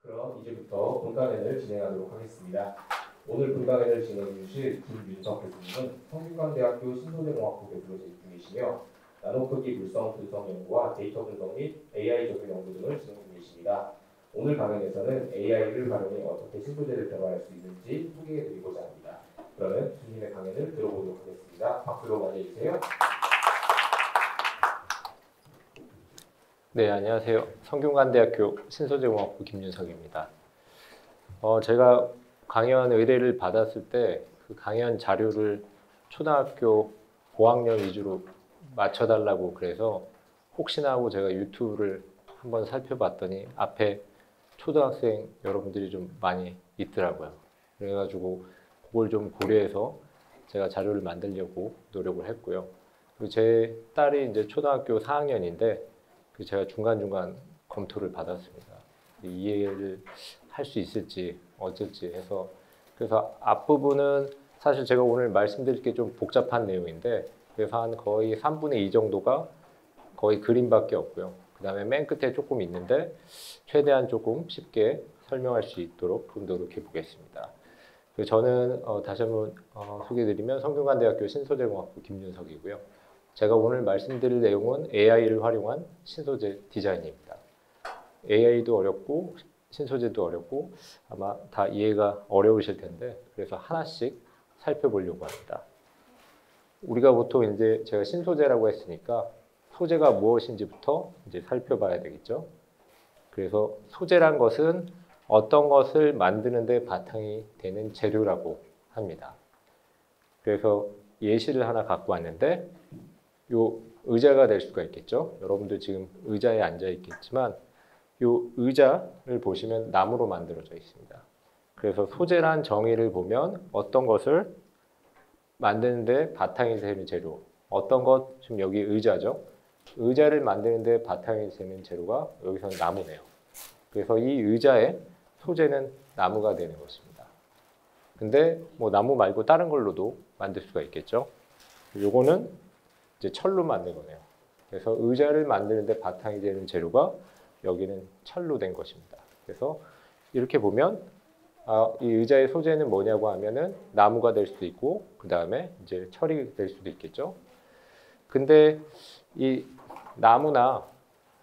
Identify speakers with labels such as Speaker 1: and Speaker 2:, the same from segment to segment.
Speaker 1: 그럼 이제부터 본강연을 진행하도록 하겠습니다. 오늘 본강연을 진행해 주실 김윤석 교수님은 성균관대학교 신소재공학부 교수로 재직 중이시며 나노크기 물성 분석 연구와 데이터 분석 및 AI 적용 연구 등을 진행 중이십니다. 오늘 강연에서는 AI를 활용해 어떻게 신소재를 개발할 수 있는지 소개해 드리고자 합니다. 그러면 교수님의 강연을 들어보도록 하겠습니다. 박수로 맞이해주세요.
Speaker 2: 네, 안녕하세요. 성균관대학교 신소재공학부 김윤석입니다. 제가 강연 의뢰를 받았을 때 그 강연 자료를 초등학교 고학년 위주로 맞춰달라고 그래서 혹시나 하고 제가 유튜브를 한번 살펴봤더니 앞에 초등학생 여러분들이 좀 많이 있더라고요. 그래가지고 그걸 좀 고려해서 제가 자료를 만들려고 노력을 했고요. 그리고 제 딸이 이제 초등학교 4학년인데 제가 중간중간 검토를 받았습니다. 이해를 할 수 있을지 어쩔지 해서 그래서 앞부분은 사실 제가 오늘 말씀드릴 게 좀 복잡한 내용인데 그래서 한 거의 3분의 2 정도가 거의 그림밖에 없고요. 그 다음에 맨 끝에 조금 있는데 최대한 조금 쉽게 설명할 수 있도록 좀 노력해 보겠습니다. 저는 다시 한번 소개해드리면 성균관대학교 신소재공학부 김윤석이고요. 제가 오늘 말씀드릴 내용은 AI를 활용한 신소재 디자인입니다. AI도 어렵고 신소재도 어렵고 아마 다 이해가 어려우실 텐데 그래서 하나씩 살펴보려고 합니다. 우리가 보통 이제 제가 신소재라고 했으니까 소재가 무엇인지부터 이제 살펴봐야 되겠죠. 그래서 소재란 것은 어떤 것을 만드는 데 바탕이 되는 재료라고 합니다. 그래서 예시를 하나 갖고 왔는데 요 의자가 될 수가 있겠죠. 여러분들 지금 의자에 앉아 있겠지만 요 의자를 보시면 나무로 만들어져 있습니다. 그래서 소재란 정의를 보면 어떤 것을 만드는데 바탕이 되는 재료, 어떤 것, 지금 여기 의자죠. 의자를 만드는데 바탕이 되는 재료가 여기서는 나무네요. 그래서 이 의자의 소재는 나무가 되는 것입니다. 근데 뭐 나무 말고 다른 걸로도 만들 수가 있겠죠. 요거는 이제 철로 만든 거네요. 그래서 의자를 만드는데 바탕이 되는 재료가 여기는 철로 된 것입니다. 그래서 이렇게 보면 이 의자의 소재는 뭐냐고 하면은 나무가 될 수도 있고 그 다음에 이제 철이 될 수도 있겠죠. 근데 이 나무나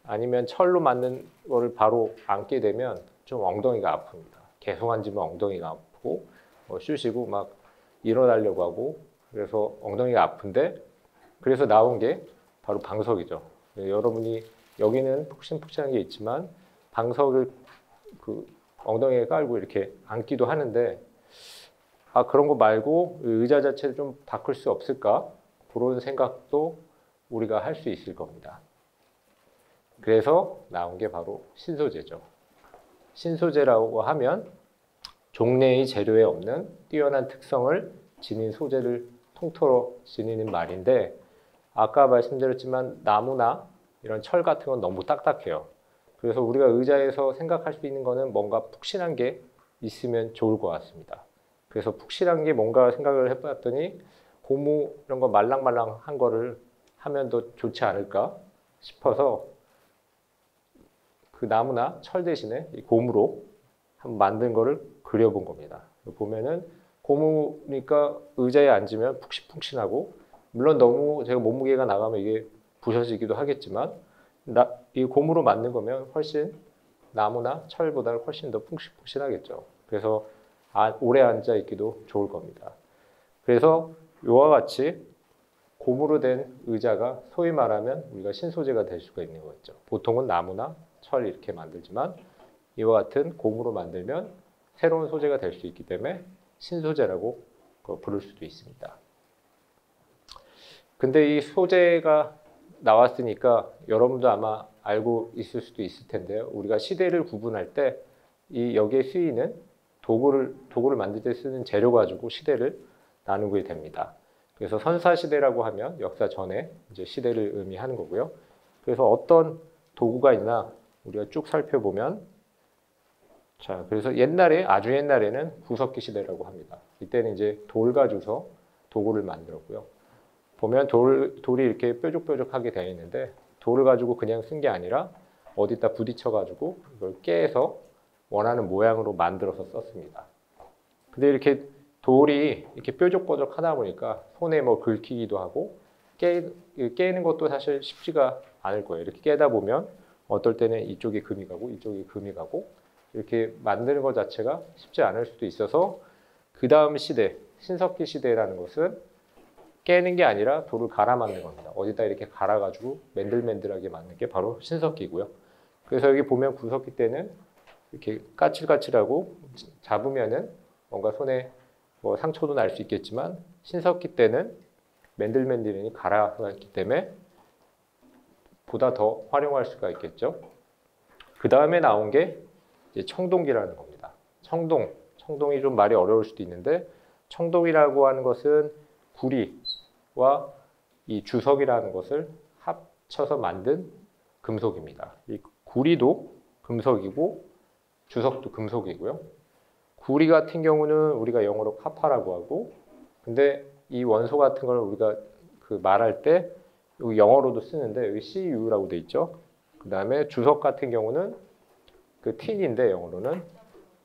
Speaker 2: 아니면 철로 만든 거를 바로 앉게 되면 좀 엉덩이가 아픕니다. 계속 앉으면 엉덩이가 아프고 쉬시고 막 일어나려고 하고 그래서 엉덩이가 아픈데 그래서 나온 게 바로 방석이죠. 여러분이 여기는 푹신푹신한 게 있지만 방석을 그 엉덩이에 깔고 이렇게 앉기도 하는데 그런 거 말고 의자 자체를 좀 바꿀 수 없을까? 그런 생각도 우리가 할 수 있을 겁니다. 그래서 나온 게 바로 신소재죠. 신소재라고 하면 종래의 재료에 없는 뛰어난 특성을 지닌 소재를 통틀어 지니는 말인데 아까 말씀드렸지만 나무나 이런 철 같은 건 너무 딱딱해요. 그래서 우리가 의자에서 생각할 수 있는 거는 뭔가 푹신한 게 있으면 좋을 것 같습니다. 그래서 푹신한 게 뭔가 생각을 해봤더니 고무 이런 거 말랑말랑한 거를 하면 더 좋지 않을까 싶어서 그 나무나 철 대신에 이 고무로 한번 만든 거를 그려본 겁니다. 보면은 고무니까 의자에 앉으면 푹신푹신하고 물론 너무 제가 몸무게가 나가면 이게 부셔지기도 하겠지만 이 고무로 만든 거면 훨씬 나무나 철보다 훨씬 더 푹신푹신하겠죠. 그래서 오래 앉아 있기도 좋을 겁니다. 그래서 이와 같이 고무로 된 의자가 소위 말하면 우리가 신소재가 될 수가 있는 거죠. 보통은 나무나 철 이렇게 만들지만 이와 같은 고무로 만들면 새로운 소재가 될 수 있기 때문에 신소재라고 부를 수도 있습니다. 근데 이 소재가 나왔으니까 여러분도 아마 알고 있을 수도 있을 텐데요. 우리가 시대를 구분할 때 이 여기에 쓰이는 도구를 만들 때 쓰는 재료 가지고 시대를 나누게 됩니다. 그래서 선사시대라고 하면 역사 전에 이제 시대를 의미하는 거고요. 그래서 어떤 도구가 있나 우리가 쭉 살펴보면 그래서 아주 옛날에는 구석기 시대라고 합니다. 이때 이때는 이제 돌 가지고서 도구를 만들었고요. 보면 돌이 이렇게 뾰족뾰족하게 되어 있는데 돌을 가지고 그냥 쓴 게 아니라 어디다 부딪혀 가지고 이걸 깨서 원하는 모양으로 만들어서 썼습니다. 근데 이렇게 돌이 이렇게 뾰족뾰족하다 보니까 손에 뭐 긁히기도 하고 깨는 것도 사실 쉽지가 않을 거예요. 이렇게 깨다 보면 어떨 때는 이쪽에 금이 가고 이쪽에 금이 가고 이렇게 만드는 것 자체가 쉽지 않을 수도 있어서 그 다음 시대, 신석기 시대라는 것은 깨는 게 아니라 돌을 갈아 만든 겁니다. 어디다 이렇게 갈아가지고 맨들맨들하게 만든 게 바로 신석기고요. 그래서 여기 보면 구석기 때는 이렇게 까칠까칠하고 잡으면은 뭔가 손에 뭐 상처도 날 수 있겠지만 신석기 때는 맨들맨들하니 갈아놨기 때문에 보다 더 활용할 수가 있겠죠. 그 다음에 나온 게 이제 청동기라는 겁니다. 청동이 좀 말이 어려울 수도 있는데 청동이라고 하는 것은 구리와 이 주석이라는 것을 합쳐서 만든 금속입니다. 이 구리도 금속이고 주석도 금속이고요. 구리 같은 경우는 우리가 영어로 카파라고 하고, 근데 이 원소 같은 걸 우리가 그 말할 때 여기 영어로도 쓰는데 여기 CU라고 돼 있죠. 그 다음에 주석 같은 경우는 그 tin인데 영어로는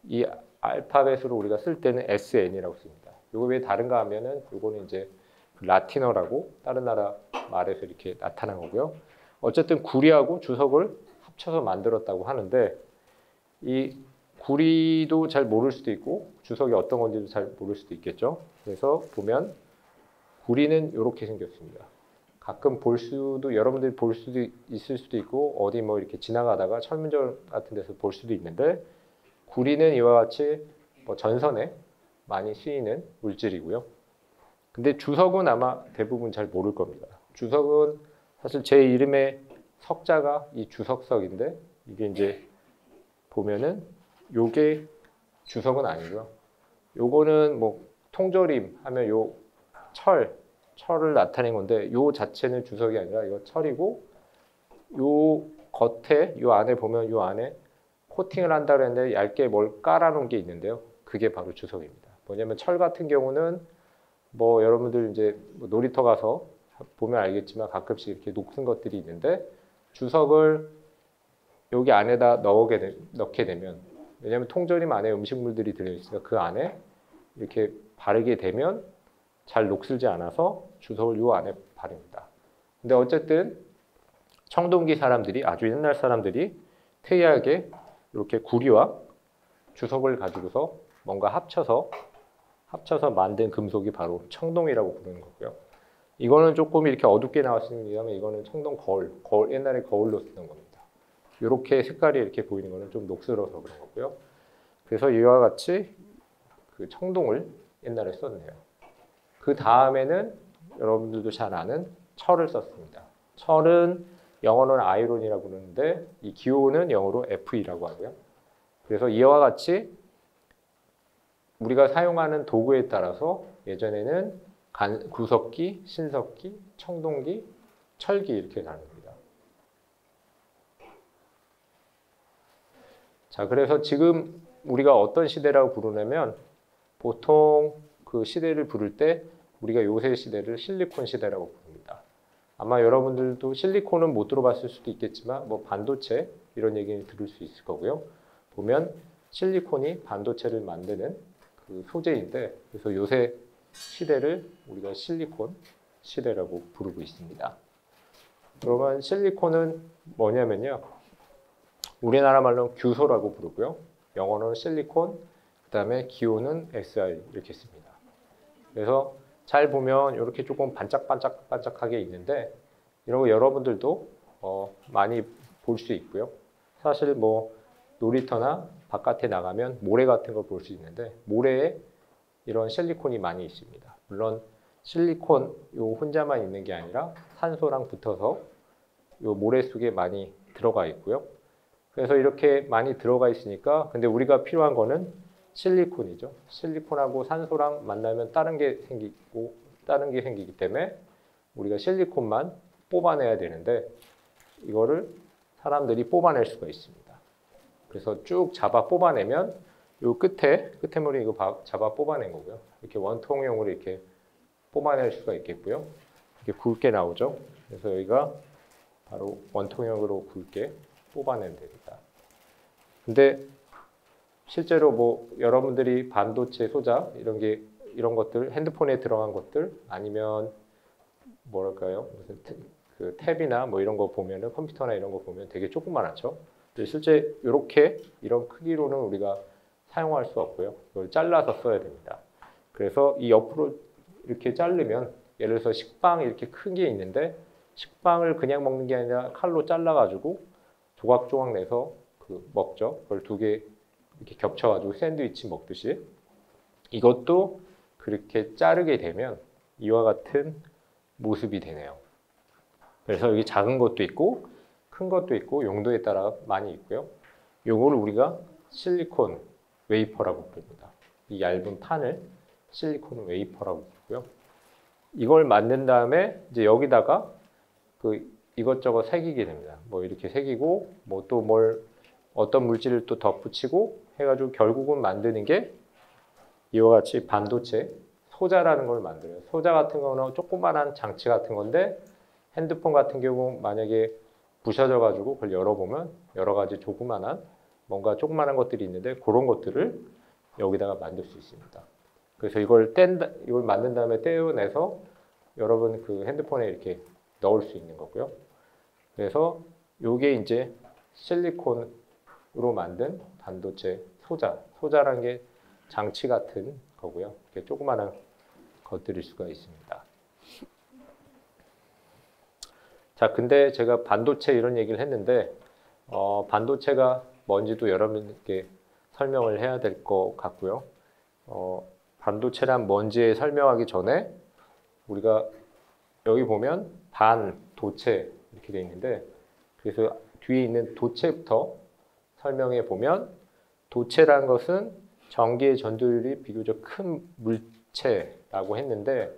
Speaker 2: 이 알파벳으로 우리가 쓸 때는 SN이라고 씁니다. 이거 왜 다른가 하면은 이거는 이제 라틴어라고 다른 나라 말에서 이렇게 나타난 거고요. 어쨌든 구리하고 주석을 합쳐서 만들었다고 하는데 이 구리도 잘 모를 수도 있고 주석이 어떤 건지도 잘 모를 수도 있겠죠. 그래서 보면 구리는 이렇게 생겼습니다. 가끔 여러분들이 볼 수도 있을 수도 있고 어디 뭐 이렇게 지나가다가 철문점 같은 데서 볼 수도 있는데 구리는 이와 같이 뭐 전선에 많이 쓰이는 물질이고요. 근데 주석은 아마 대부분 잘 모를 겁니다. 주석은 사실 제 이름의 석자가 이 주석석인데 이게 이제 보면은 요게 주석은 아니고요. 요거는 뭐 통조림 하면 요 철을 나타낸 건데 요 자체는 주석이 아니라 이거 철이고 요 겉에 요 안에 보면 요 안에 코팅을 한다 그랬는데 얇게 뭘 깔아놓은 게 있는데요. 그게 바로 주석입니다. 뭐냐면 철 같은 경우는 뭐 여러분들 이제 뭐 놀이터 가서 보면 알겠지만 가끔씩 이렇게 녹슨 것들이 있는데 주석을 여기 안에다 넣게 되면 왜냐하면 통조림 안에 음식물들이 들어있으니까 그 안에 이렇게 바르게 되면 잘 녹슬지 않아서 주석을 요 안에 바릅니다. 근데 어쨌든 청동기 사람들이 아주 옛날 사람들이 특이하게 이렇게 구리와 주석을 가지고서 뭔가 합쳐서 만든 금속이 바로 청동이라고 부르는 거고요. 이거는 조금 이렇게 어둡게 나왔습니다만 이거는 청동 거울 옛날에 거울로 쓰던 겁니다. 이렇게 색깔이 이렇게 보이는 거는 좀 녹슬어서 그런 거고요. 그래서 이와 같이 그 청동을 옛날에 썼네요. 그 다음에는 여러분들도 잘 아는 철을 썼습니다. 철은 영어로는 아이론이라고 부르는데 이 기호는 영어로 Fe라고 하고요. 그래서 이와 같이 우리가 사용하는 도구에 따라서 예전에는 구석기, 신석기, 청동기, 철기 이렇게 나눕니다. 자, 그래서 지금 우리가 어떤 시대라고 부르냐면 보통 그 시대를 부를 때 우리가 요새 시대를 실리콘 시대라고 부릅니다. 아마 여러분들도 실리콘은 못 들어봤을 수도 있겠지만 뭐 반도체 이런 얘기를 들을 수 있을 거고요. 보면 실리콘이 반도체를 만드는 그 소재인데 그래서 요새 시대를 우리가 실리콘 시대라고 부르고 있습니다. 그러면 실리콘은 뭐냐면요. 우리나라 말로는 규소라고 부르고요. 영어로는 실리콘, 그 다음에 기호는 SI 이렇게 씁니다. 그래서 잘 보면 이렇게 조금 반짝반짝하게 있는데 이런 거 여러분들도 많이 볼 수 있고요. 사실 뭐 놀이터나 바깥에 나가면 모래 같은 걸 볼 수 있는데 모래에 이런 실리콘이 많이 있습니다. 물론 실리콘 요 혼자만 있는 게 아니라 산소랑 붙어서 요 모래 속에 많이 들어가 있고요. 그래서 이렇게 많이 들어가 있으니까 근데 우리가 필요한 거는 실리콘이죠. 실리콘하고 산소랑 만나면 다른 게 생기기 때문에 우리가 실리콘만 뽑아내야 되는데 이거를 사람들이 뽑아낼 수가 있습니다. 그래서 쭉 잡아 뽑아내면 요 끝에 끝에물이 이거 잡아 뽑아낸 거고요. 이렇게 원통형으로 이렇게 뽑아낼 수가 있겠고요. 이렇게 굵게 나오죠. 그래서 여기가 바로 원통형으로 굵게 뽑아내면 됩니다. 근데 실제로 뭐 여러분들이 반도체 소자 이런 것들 핸드폰에 들어간 것들 아니면 뭐랄까요 무슨 그 탭이나 뭐 이런 거 보면은 컴퓨터나 이런 거 보면 되게 조그만하죠. 실제 이런 크기로는 우리가 사용할 수 없고요. 이걸 잘라서 써야 됩니다. 그래서 이 옆으로 이렇게 자르면 예를 들어서 식빵 이렇게 큰 게 있는데 식빵을 그냥 먹는 게 아니라 칼로 잘라가지고 조각조각 내서 먹죠. 그걸 두 개 이렇게 겹쳐가지고 샌드위치 먹듯이 이것도 그렇게 자르게 되면 이와 같은 모습이 되네요. 그래서 여기 작은 것도 있고 큰 것도 있고 용도에 따라 많이 있고요. 요거를 우리가 실리콘 웨이퍼라고 부릅니다. 이 얇은 판을 실리콘 웨이퍼라고 부르고요. 이걸 만든 다음에 이제 여기다가 이것저것 새기게 됩니다. 뭐 이렇게 새기고 뭐 또 어떤 물질을 또 덧붙이고 해가지고 결국은 만드는 게 이와 같이 반도체 소자라는 걸 만들어요. 소자 같은 거는 조그만한 장치 같은 건데 핸드폰 같은 경우 만약에 부셔져 가지고 그걸 열어보면 여러 가지 뭔가 조그만한 것들이 있는데 그런 것들을 여기다가 만들 수 있습니다. 그래서 이걸 만든 다음에 떼어내서 여러분 그 핸드폰에 이렇게 넣을 수 있는 거고요. 그래서 이게 이제 실리콘으로 만든 반도체 소자라는 게 장치 같은 거고요. 이렇게 조그만한 것들일 수가 있습니다. 자, 근데 제가 반도체 이런 얘기를 했는데 반도체가 뭔지도 여러분께 설명을 해야 될 것 같고요. 반도체란 뭔지 설명하기 전에 우리가 여기 보면 반도체 이렇게 되어 있는데 그래서 뒤에 있는 도체부터 설명해 보면 도체라는 것은 전기의 전도율이 비교적 큰 물체라고 했는데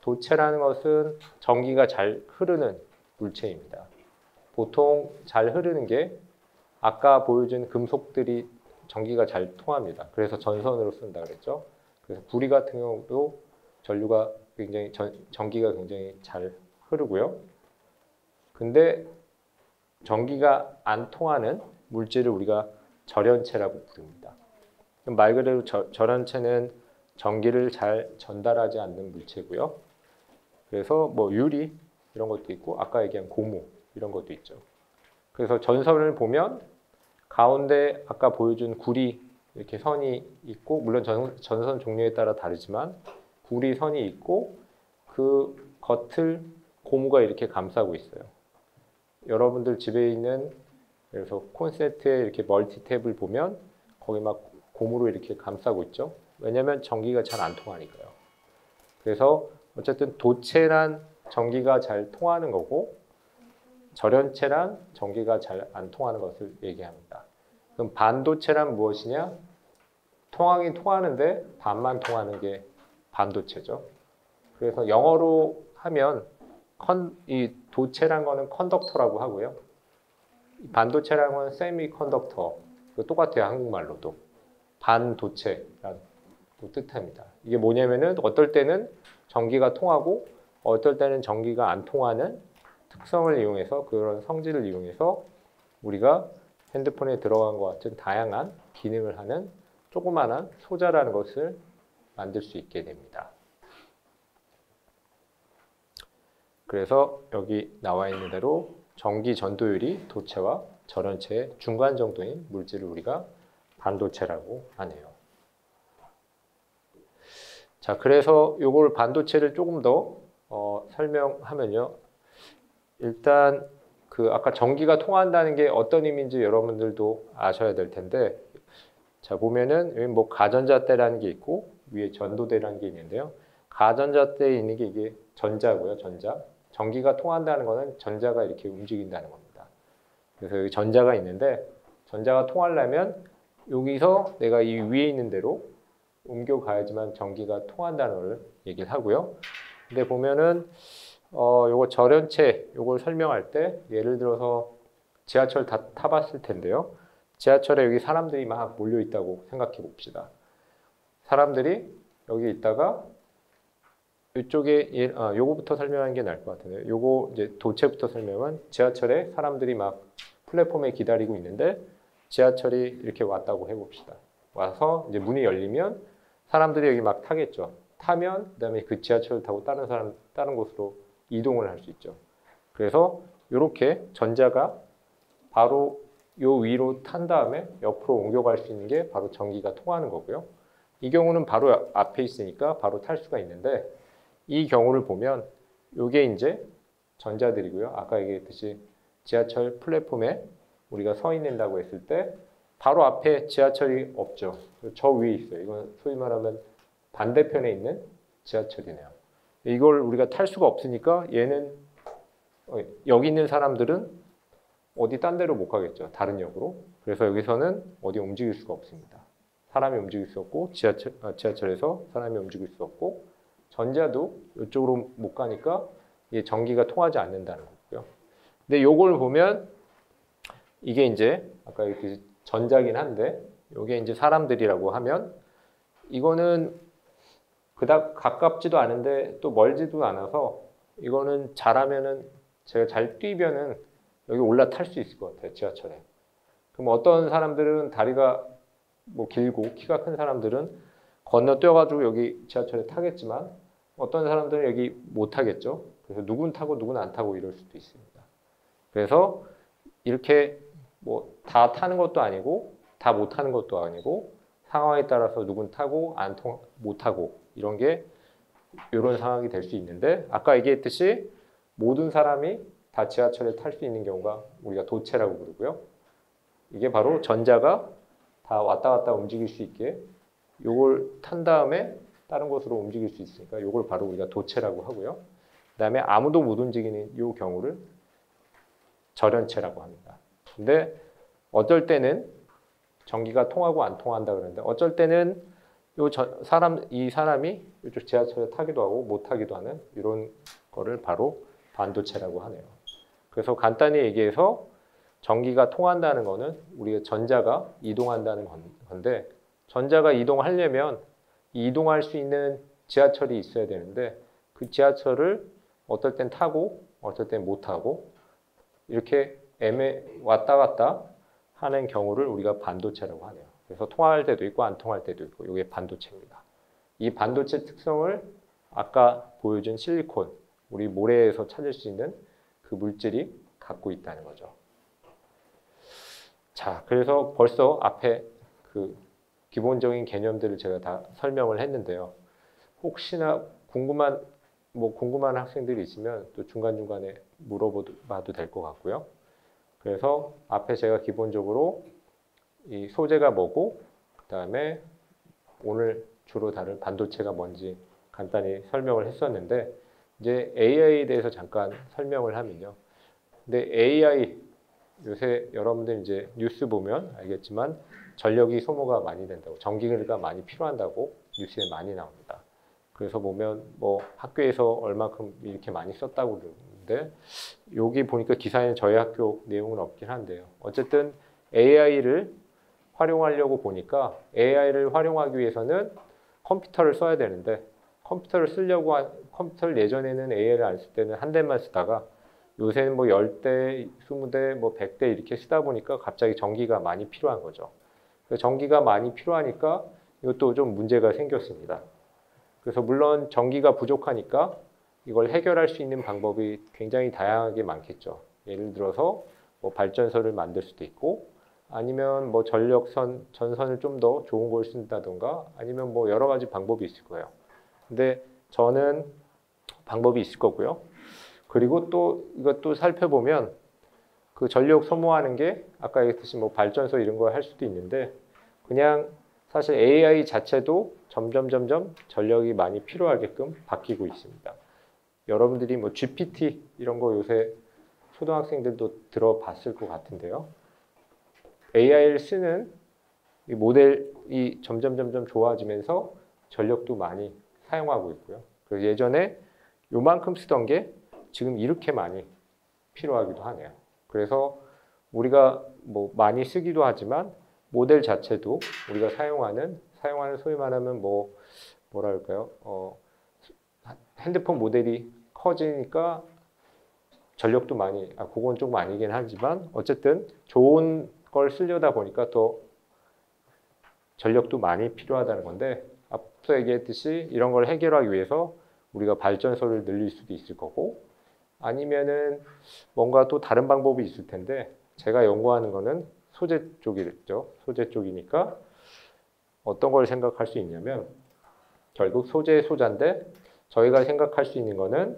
Speaker 2: 도체라는 것은 전기가 잘 흐르는 물체입니다. 보통 잘 흐르는 게 아까 보여준 금속들이 전기가 잘 통합니다. 그래서 전선으로 쓴다 그랬죠. 그래서 구리 같은 경우도 전기가 굉장히 잘 흐르고요. 근데 전기가 안 통하는 물질을 우리가 절연체라고 부릅니다. 말 그대로 절연체는 전기를 잘 전달하지 않는 물체고요. 그래서 뭐 유리 이런 것도 있고 아까 얘기한 고무 이런 것도 있죠. 그래서 전선을 보면 가운데 아까 보여준 구리 이렇게 선이 있고 물론 전선 종류에 따라 다르지만 구리 선이 있고 그 겉을 고무가 이렇게 감싸고 있어요. 여러분들 집에 있는 그래서 콘센트에 이렇게 멀티탭을 보면 거기 막 고무로 이렇게 감싸고 있죠. 왜냐하면 전기가 잘 안 통하니까요. 그래서 어쨌든 도체란 전기가 잘 통하는 거고 절연체란 전기가 잘 안 통하는 것을 얘기합니다. 그럼 반도체란 무엇이냐? 통하긴 통하는데 반만 통하는 게 반도체죠. 그래서 영어로 하면 이 도체란 거는 컨덕터라고 하고요. 반도체란 건 세미컨덕터 똑같아요. 한국말로도 반도체라는 뜻합니다. 이게 뭐냐면은 어떨 때는 전기가 통하고 어떨 때는 전기가 안 통하는 특성을 이용해서 그런 성질을 이용해서 우리가 핸드폰에 들어간 것 같은 다양한 기능을 하는 조그마한 소자라는 것을 만들 수 있게 됩니다. 그래서 여기 나와 있는 대로 전기 전도율이 도체와 절연체의 중간 정도인 물질을 우리가 반도체라고 하네요. 자, 그래서 요걸 반도체를 조금 더 설명하면요. 일단 아까 전기가 통한다는 게 어떤 의미인지 여러분들도 아셔야 될 텐데 자, 보면은 여기 뭐 가전자대라는 게 있고 위에 전도대라는 게 있는데요. 가전자대에 있는 게 이게 전자고요. 전기가 통한다는 거는 전자가 이렇게 움직인다는 겁니다. 그래서 여기 전자가 있는데 전자가 통하려면 여기서 내가 이 위에 있는 대로 옮겨가야지만 전기가 통한다는 걸 얘기를 하고요. 근데 보면은 요거 절연체 요걸 설명할 때 예를 들어서 지하철 다 타봤을 텐데요. 지하철에 여기 사람들이 막 몰려 있다고 생각해 봅시다. 사람들이 여기 있다가 이쪽에 요거부터 설명하는 게 나을 것 같은데 요거 이제 도체부터 설명은 지하철에 사람들이 막 플랫폼에 기다리고 있는데 지하철이 이렇게 왔다고 해봅시다. 와서 이제 문이 열리면 사람들이 여기 막 타겠죠. 타면 그다음에 그 지하철을 타고 다른 곳으로 이동을 할 수 있죠. 그래서 이렇게 전자가 바로 요 위로 탄 다음에 옆으로 옮겨갈 수 있는 게 바로 전기가 통하는 거고요. 이 경우는 바로 앞에 있으니까 바로 탈 수가 있는데 이 경우를 보면 이게 이제 전자들이고요. 아까 얘기했듯이 지하철 플랫폼에 우리가 서 있는다고 했을 때 바로 앞에 지하철이 없죠. 저 위에 있어요. 이건 소위 말하면 반대편에 있는 지하철이네요. 이걸 우리가 탈 수가 없으니까 얘는 여기 있는 사람들은 어디 딴 데로 못 가겠죠. 다른 역으로. 그래서 여기서는 어디 움직일 수가 없습니다. 사람이 움직일 수 없고 지하철에서 사람이 움직일 수 없고 전자도 이쪽으로 못 가니까 이게 전기가 통하지 않는다는 거고요. 근데 요걸 보면 이게 이제 아까 이렇게 전자긴 한데 이게 이제 사람들이라고 하면 이거는 그닥 가깝지도 않은데 또 멀지도 않아서 이거는 잘하면은 제가 잘 뛰면은 여기 올라탈 수 있을 것 같아요. 지하철에. 그럼 어떤 사람들은 다리가 뭐 길고 키가 큰 사람들은 건너뛰어가지고 여기 지하철에 타겠지만 어떤 사람들은 여기 못 타겠죠. 그래서 누군 타고 누군 안 타고 이럴 수도 있습니다. 그래서 이렇게 뭐 다 타는 것도 아니고 다 못 타는 것도 아니고 상황에 따라서 누군 타고 못 타고 이런 게 이런 상황이 될 수 있는데 아까 얘기했듯이 모든 사람이 다 지하철에 탈 수 있는 경우가 우리가 도체라고 부르고요. 이게 바로 전자가 다 왔다 갔다 움직일 수 있게 요걸 탄 다음에 다른 곳으로 움직일 수 있으니까 요걸 바로 우리가 도체라고 하고요. 그다음에 아무도 못 움직이는 요 경우를 절연체라고 합니다. 근데 어쩔 때는 전기가 통하고 안 통한다 그러는데 어쩔 때는 이 사람이 이쪽 지하철에 타기도 하고 못 타기도 하는 이런 거를 바로 반도체라고 하네요. 그래서 간단히 얘기해서 전기가 통한다는 거는 우리가 전자가 이동한다는 건데 전자가 이동하려면 이동할 수 있는 지하철이 있어야 되는데 그 지하철을 어떨 땐 타고 어떨 땐 못 타고 이렇게 왔다 갔다 하는 경우를 우리가 반도체라고 하네요. 그래서 통할 때도 있고 안 통할 때도 있고 이게 반도체입니다. 이 반도체 특성을 아까 보여준 실리콘, 우리 모래에서 찾을 수 있는 그 물질이 갖고 있다는 거죠. 자, 그래서 벌써 앞에 그 기본적인 개념들을 제가 다 설명을 했는데요. 혹시나 궁금한 학생들이 있으면 또 중간중간에 물어봐도 될 것 같고요. 그래서 앞에 제가 기본적으로 이 소재가 뭐고 그다음에 오늘 주로 다룰 반도체가 뭔지 간단히 설명을 했었는데 이제 AI에 대해서 잠깐 설명을 하면요. 근데 AI 요새 여러분들 이제 뉴스 보면 알겠지만 전력이 소모가 많이 된다고 전기가 많이 필요한다고 뉴스에 많이 나옵니다. 그래서 보면 뭐 학교에서 얼마큼 이렇게 많이 썼다고 그러는데 여기 보니까 기사에는 저희 학교 내용은 없긴 한데요. 어쨌든 AI를 활용하려고 보니까 AI를 활용하기 위해서는 컴퓨터를 써야 되는데 컴퓨터를 예전에는 AI를 안 쓸 때는 한 대만 쓰다가 요새는 뭐 10대, 20대, 뭐 100대 이렇게 쓰다 보니까 갑자기 전기가 많이 필요한 거죠. 전기가 많이 필요하니까 이것도 좀 문제가 생겼습니다. 그래서 물론 전기가 부족하니까 이걸 해결할 수 있는 방법이 굉장히 다양하게 많겠죠. 예를 들어서 뭐 발전소를 만들 수도 있고 아니면 뭐 전선을 좀 더 좋은 걸 쓴다던가 아니면 뭐 여러 가지 방법이 있을 거예요. 근데 저는 방법이 있을 거고요. 그리고 또 이것도 살펴보면 그 전력 소모하는 게 아까 얘기했듯이 뭐 발전소 이런 거 할 수도 있는데 그냥 사실 AI 자체도 점점 전력이 많이 필요하게끔 바뀌고 있습니다. 여러분들이 뭐 GPT 이런 거 요새 초등학생들도 들어봤을 것 같은데요. AI를 쓰는 이 모델이 점점 좋아지면서 전력도 많이 사용하고 있고요. 그래서 예전에 요만큼 쓰던 게 지금 이렇게 많이 필요하기도 하네요. 그래서 우리가 뭐 많이 쓰기도 하지만 모델 자체도 우리가 사용하는 소위 말하면 뭐 뭐랄까요? 핸드폰 모델이 커지니까 전력도 많이, 그건 조금 아니긴 하지만 어쨌든 좋은 걸 쓰려다 보니까 더 전력도 많이 필요하다는 건데, 앞서 얘기했듯이 이런 걸 해결하기 위해서 우리가 발전소를 늘릴 수도 있을 거고, 아니면은 뭔가 또 다른 방법이 있을 텐데, 제가 연구하는 거는 소재 쪽이겠죠. 소재 쪽이니까 어떤 걸 생각할 수 있냐면, 결국 소재인데 저희가 생각할 수 있는 거는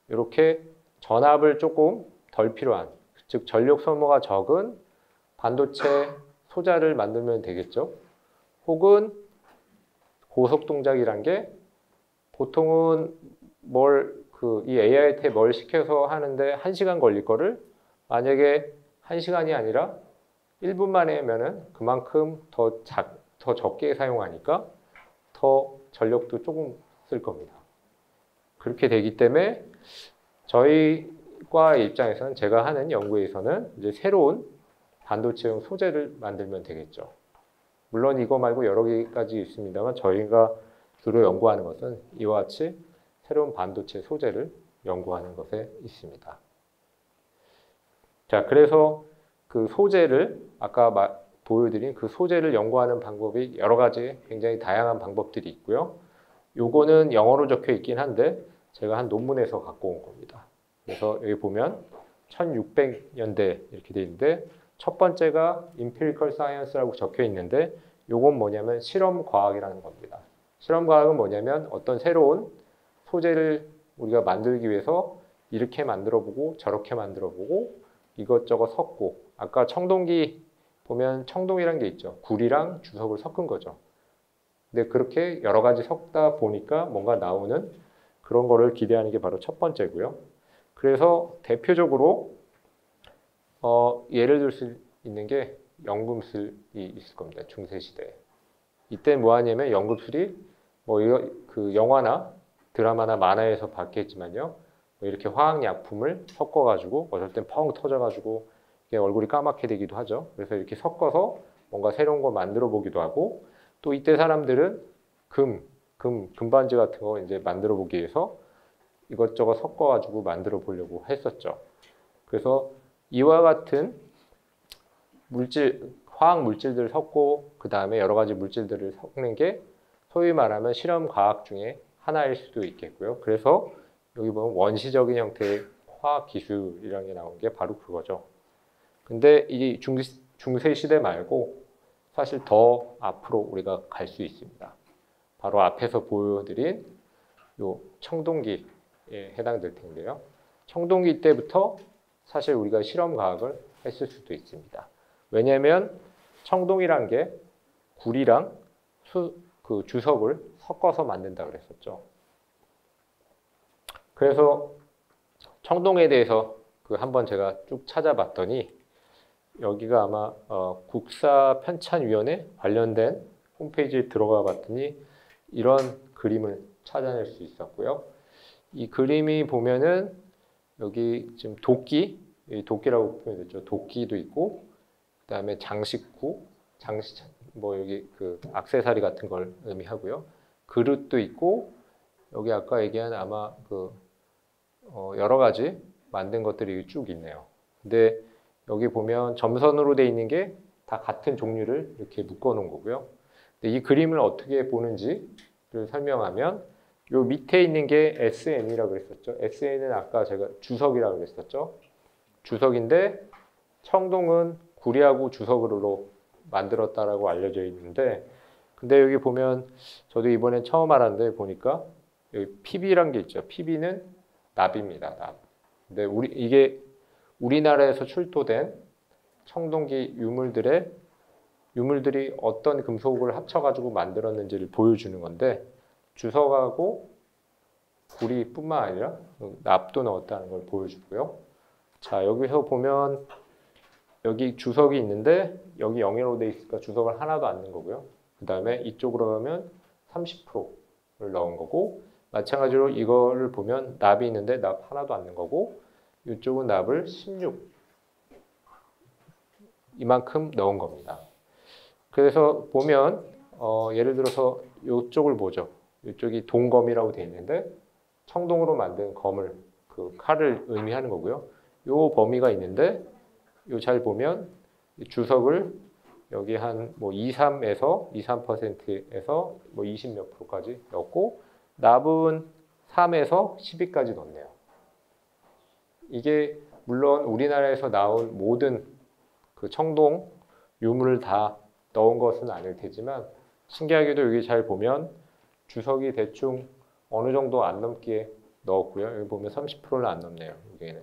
Speaker 2: 이렇게 전압을 조금 덜 필요한, 즉 전력 소모가 적은 반도체 소자를 만들면 되겠죠. 혹은 고속 동작이란 게 보통은 이 AI한테 뭘 시켜서 하는데 1시간 걸릴 거를 만약에 1시간이 아니라 1분 만에 하면은 그만큼 더 적게 사용하니까 더 전력도 조금 쓸 겁니다. 그렇게 되기 때문에 저희과 입장에서는, 제가 하는 연구에서는 이제 새로운 반도체용 소재를 만들면 되겠죠. 물론 이거 말고 여러 가지 있습니다만 저희가 주로 연구하는 것은 이와 같이 새로운 반도체 소재를 연구하는 것에 있습니다. 자, 그래서 그 소재를 아까 보여드린 그 소재를 연구하는 방법이 여러 가지 굉장히 다양한 방법들이 있고요. 요거는 영어로 적혀 있긴 한데 제가 한 논문에서 갖고 온 겁니다. 그래서 여기 보면 1600년대 이렇게 돼 있는데 첫 번째가 empirical science라고 적혀 있는데 요건 뭐냐면 실험 과학이라는 겁니다. 실험 과학은 뭐냐면 어떤 새로운 소재를 우리가 만들기 위해서 이렇게 만들어 보고 저렇게 만들어 보고 이것저것 섞고, 아까 청동기 보면 청동이란 게 있죠. 구리랑 주석을 섞은 거죠. 근데 그렇게 여러 가지 섞다 보니까 뭔가 나오는 그런 거를 기대하는 게 바로 첫 번째고요. 그래서 대표적으로 예를 들 수 있는 게 연금술이 있을 겁니다. 중세시대에. 이때 뭐 하냐면 연금술이 그 영화나 드라마나 만화에서 봤겠지만요. 이렇게 화학약품을 섞어가지고 어떨 땐 펑 터져가지고 얼굴이 까맣게 되기도 하죠. 그래서 이렇게 섞어서 뭔가 새로운 거 만들어 보기도 하고, 또 이때 사람들은 금반지 같은 거 이제 만들어 보기 위해서 이것저것 섞어가지고 만들어 보려고 했었죠. 그래서 이와 같은 화학 물질들을 섞고 그 다음에 여러 가지 물질들을 섞는 게 소위 말하면 실험 과학 중에 하나일 수도 있겠고요. 그래서 여기 보면 원시적인 형태의 화학 기술이라는 게 나온 게 바로 그거죠. 근데 이 중세 시대 말고 사실 더 앞으로 우리가 갈 수 있습니다. 바로 앞에서 보여드린 요 청동기에 해당될 텐데요. 청동기 때부터 사실 우리가 실험 과학을 했을 수도 있습니다. 왜냐하면 청동이란 게 구리랑 그 주석을 섞어서 만든다 그랬었죠. 그래서 청동에 대해서 한번 제가 쭉 찾아봤더니 여기가 아마 국사편찬위원회 관련된 홈페이지에 들어가 봤더니 이런 그림을 찾아낼 수 있었고요. 이 그림이 보면은 여기 지금 도끼라고 표현됐죠. 도끼도 있고, 그 다음에 장식구, 여기 그 액세서리 같은 걸 의미하고요. 그릇도 있고, 여기 아까 얘기한 아마 여러 가지 만든 것들이 쭉 있네요. 근데 여기 보면 점선으로 되어 있는 게 다 같은 종류를 이렇게 묶어 놓은 거고요. 근데 이 그림을 어떻게 보는지를 설명하면 요 밑에 있는 게 SN이라고 그랬었죠. SN은 아까 제가 주석이라고 그랬었죠. 주석인데 청동은 구리하고 주석으로 만들었다라고 알려져 있는데, 근데 여기 보면 저도 이번에 처음 알았는데 보니까 여기 PB란 게 있죠. PB는 납입니다. 납. 근데 이게 우리나라에서 출토된 청동기 유물들이 어떤 금속을 합쳐가지고 만들었는지를 보여주는 건데, 주석하고 구리뿐만 아니라 납도 넣었다는 걸 보여주고요. 자, 여기서 보면 여기 주석이 있는데 여기 0으로 돼 있으니까 주석을 하나도 안 넣은 거고요. 그 다음에 이쪽으로 가면 30%를 넣은 거고, 마찬가지로 이거를 보면 납이 있는데 납 하나도 안 넣은 거고, 이쪽은 납을 16 이만큼 넣은 겁니다. 그래서 보면 예를 들어서 이쪽을 보죠. 이쪽이 동검이라고 되어 있는데 청동으로 만든 검을 그 칼을 의미하는 거고요. 요 범위가 있는데 요 잘 보면 주석을 여기 한 뭐 23에서 23%에서 뭐 20 몇 프로까지 넣고 납은 3에서 12까지 넣네요. 이게 물론 우리나라에서 나온 모든 그 청동 유물을 다 넣은 것은 아닐 테지만 신기하게도 여기 잘 보면 주석이 대충 어느 정도 안 넘게 넣었고요. 여기 보면 30%는 안 넘네요. 여기는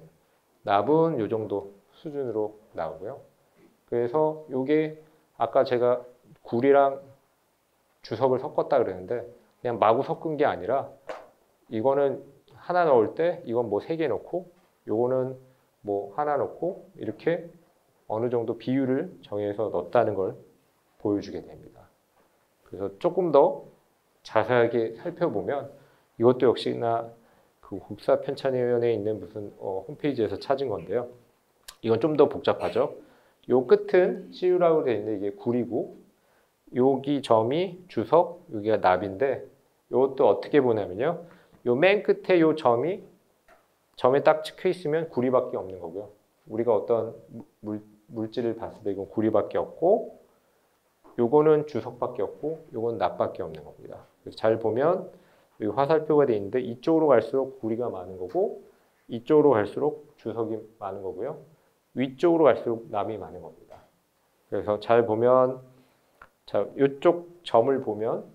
Speaker 2: 납은 이 정도 수준으로 나오고요. 그래서 이게 아까 제가 굴이랑 주석을 섞었다 그랬는데 그냥 마구 섞은 게 아니라 이거는 하나 넣을 때 이건 뭐 3개 넣고 요거는 뭐 하나 넣고 이렇게 어느 정도 비율을 정해서 넣었다는 걸 보여주게 됩니다. 그래서 조금 더 자세하게 살펴보면 이것도 역시나 그 국사편찬위원회에 있는 무슨 홈페이지에서 찾은 건데요. 이건 좀 더 복잡하죠. 요 끝은 CU라고 되어 있는데 이게 굴이고 여기 점이 주석, 여기가 납인데 이것도 어떻게 보냐면요. 요 맨 끝에 요 점에 딱 찍혀 있으면 구리밖에 없는 거고요. 우리가 어떤 물질을 봤을 때 이건 구리밖에 없고 요거는 주석밖에 없고 요건 납밖에 없는 겁니다. 그래서 잘 보면 여기 화살표가 되어 있는데 이쪽으로 갈수록 구리가 많은 거고 이쪽으로 갈수록 주석이 많은 거고요. 위쪽으로 갈수록 납이 많은 겁니다. 그래서 잘 보면 자, 이쪽 점을 보면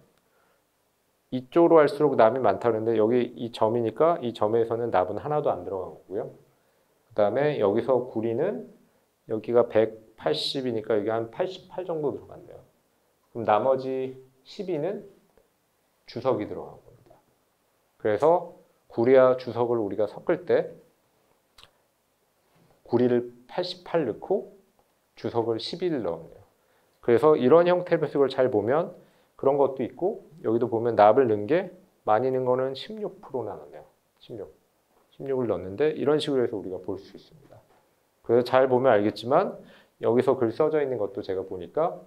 Speaker 2: 이쪽으로 갈수록 납이 많다 그러는데 여기 이 점이니까 이 점에서는 납은 하나도 안 들어가고요. 그 다음에 여기서 구리는 여기가 180이니까 여기 한 88 정도 들어간대요. 그럼 나머지 12는 주석이 들어간 겁니다. 그래서 구리와 주석을 우리가 섞을 때 구리를 88 넣고 주석을 11 넣었네요. 그래서 이런 형태로 이걸 잘 보면 그런 것도 있고 여기도 보면 납을 넣은 게 많이 넣은 거는 16%나 넣네요. 16을 넣었는데 이런 식으로 해서 우리가 볼 수 있습니다. 그래서 잘 보면 알겠지만 여기서 글 써져 있는 것도 제가 보니까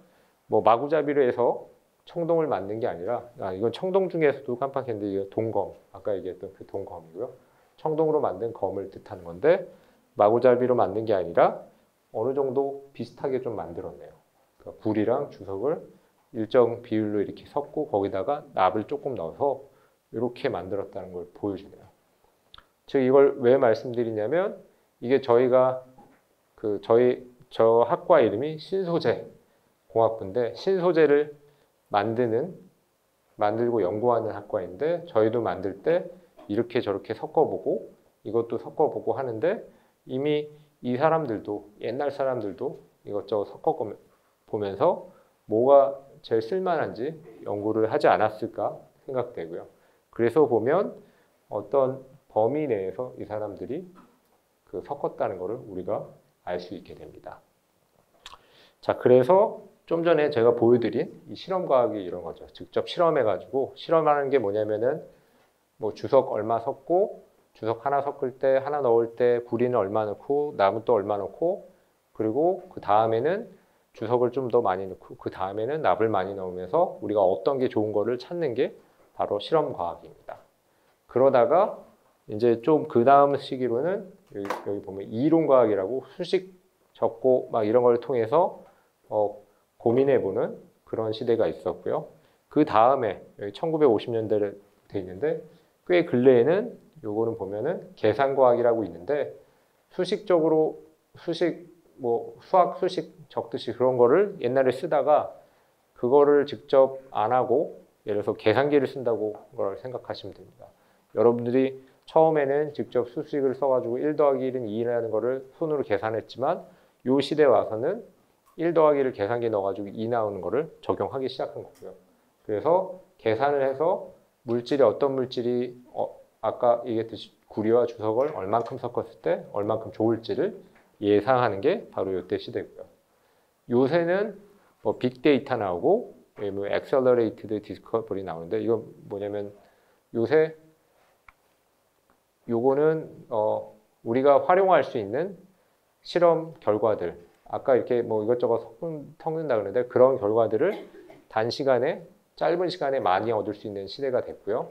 Speaker 2: 뭐 마구잡이로 해서 청동을 만든 게 아니라 이건 청동 중에서도 깜빡했는데 이거 동검 아까 얘기했던 그 동검이고요. 청동으로 만든 검을 뜻하는 건데 마구잡이로 만든 게 아니라 어느 정도 비슷하게 좀 만들었네요. 그러니까 굴이랑 주석을 일정 비율로 이렇게 섞고 거기다가 납을 조금 넣어서 이렇게 만들었다는 걸 보여주네요. 즉 이걸 왜 말씀드리냐면 이게 저희가 저 학과 이름이 신소재 공학부인데 신소재를 만들고 연구하는 학과인데 저희도 만들 때 이렇게 저렇게 섞어보고 이것도 섞어보고 하는데 이미 이 사람들도 옛날 사람들도 이것저것 섞어보면서 뭐가 제일 쓸만한지 연구를 하지 않았을까 생각되고요. 그래서 보면 어떤 범위 내에서 이 사람들이 그 섞었다는 것을 우리가 알 수 있게 됩니다. 자, 그래서 좀 전에 제가 보여드린 이 실험과학이 이런 거죠. 직접 실험해가지고 실험하는 게 뭐냐면은 뭐 주석 얼마 섞고 주석 하나 섞을 때 하나 넣을 때 구리는 얼마 넣고 납은 또 얼마 넣고 그리고 그 다음에는 주석을 좀 더 많이 넣고 그 다음에는 납을 많이 넣으면서 우리가 어떤 게 좋은 거를 찾는 게 바로 실험과학입니다. 그러다가 이제 좀 그 다음 시기로는 여기 보면 이론과학이라고 수식 적고 막 이런 걸 통해서 고민해보는 그런 시대가 있었고요. 그 다음에 여기 1950년대에 돼 있는데 꽤 근래에는 요거는 보면은 계산과학이라고 있는데 수식적으로 뭐 수학 수식 적듯이 그런 거를 옛날에 쓰다가 그거를 직접 안 하고 예를 들어서 계산기를 쓴다고 걸 생각하시면 됩니다. 여러분들이 처음에는 직접 수식을 써가지고 1 더하기 1은 2라는 거를 손으로 계산했지만 요 시대에 와서는 1 더하기 1을 계산기에 넣어가지고 2 나오는 거를 적용하기 시작한 거고요. 그래서 계산을 해서 물질이 어떤 물질이 아까 얘기했듯이 구리와 주석을 얼만큼 섞었을 때 얼만큼 좋을지를 예상하는 게 바로 이때 시대고요. 요새는 뭐 빅데이터 나오고 뭐 accelerated discovery 나오는데 이건 뭐냐면 요새 요거는 우리가 활용할 수 있는 실험 결과들 아까 이렇게 뭐 이것저것 섞는다 그러는데 그런 결과들을 단시간에 짧은 시간에 많이 얻을 수 있는 시대가 됐고요.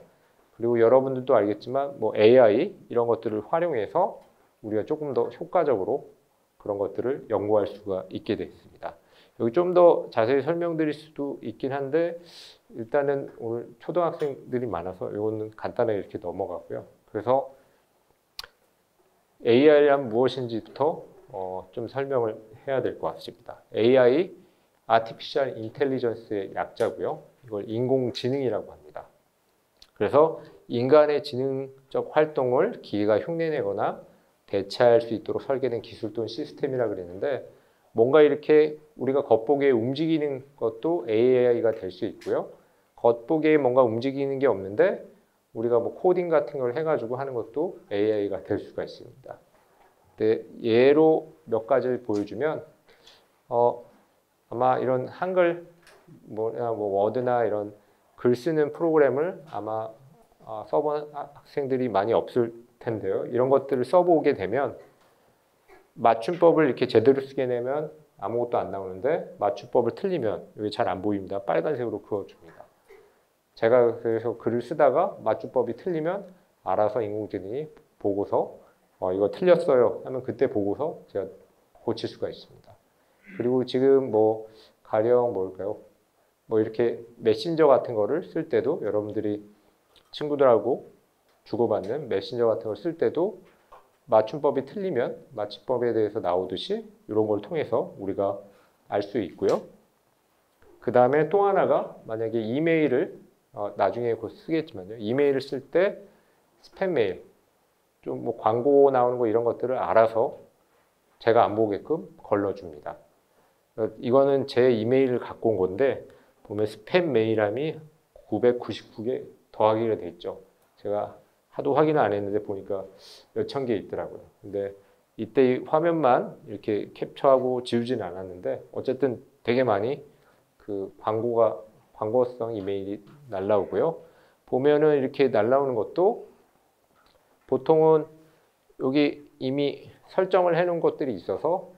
Speaker 2: 그리고 여러분들도 알겠지만 뭐 AI 이런 것들을 활용해서 우리가 조금 더 효과적으로 그런 것들을 연구할 수가 있게 됐습니다. 여기 좀 더 자세히 설명드릴 수도 있긴 한데 일단은 오늘 초등학생들이 많아서 이거는 간단하게 이렇게 넘어가고요. 그래서 AI란 무엇인지부터 좀 설명을 해야 될 것 같습니다. AI, Artificial Intelligence의 약자고요. 이걸 인공지능이라고 합니다. 그래서 인간의 지능적 활동을 기계가 흉내내거나 대체할 수 있도록 설계된 기술 또는 시스템이라고 그랬는데 뭔가 이렇게 우리가 겉보기에 움직이는 것도 AI가 될 수 있고요. 겉보기에 뭔가 움직이는 게 없는데 우리가 뭐 코딩 같은 걸 해가지고 하는 것도 AI가 될 수가 있습니다. 근데 예로 몇 가지를 보여주면 아마 이런 한글 뭐 워드나 이런 글 쓰는 프로그램을 아마 써본 학생들이 많이 없을 텐데요. 이런 것들을 써보게 되면 맞춤법을 이렇게 제대로 쓰게 되면 아무것도 안 나오는데 맞춤법을 틀리면 여기 잘 안 보입니다. 빨간색으로 그어줍니다. 제가 그래서 글을 쓰다가 맞춤법이 틀리면 알아서 인공지능이 보고서 이거 틀렸어요 하면 그때 보고서 제가 고칠 수가 있습니다. 그리고 지금 뭐 가령 뭘까요? 뭐 이렇게 메신저 같은 거를 쓸 때도 여러분들이 친구들하고 주고받는 메신저 같은 걸 쓸 때도 맞춤법이 틀리면 맞춤법에 대해서 나오듯이 이런 걸 통해서 우리가 알 수 있고요. 그 다음에 또 하나가 만약에 이메일을 나중에 곧 쓰겠지만요. 이메일을 쓸 때 스팸 메일, 좀 뭐 광고 나오는 거 이런 것들을 알아서 제가 안 보게끔 걸러줍니다. 이거는 제 이메일을 갖고 온 건데 보면 스팸 메일함이 999개 더하기가 돼 있죠. 제가 하도 확인을 안 했는데 보니까 몇천 개 있더라고요. 근데 이때 화면만 이렇게 캡처하고 지우지는 않았는데 어쨌든 되게 많이 그 광고성 이메일이 날라오고요. 보면은 이렇게 날라오는 것도 보통은 여기 이미 설정을 해 놓은 것들이 있어서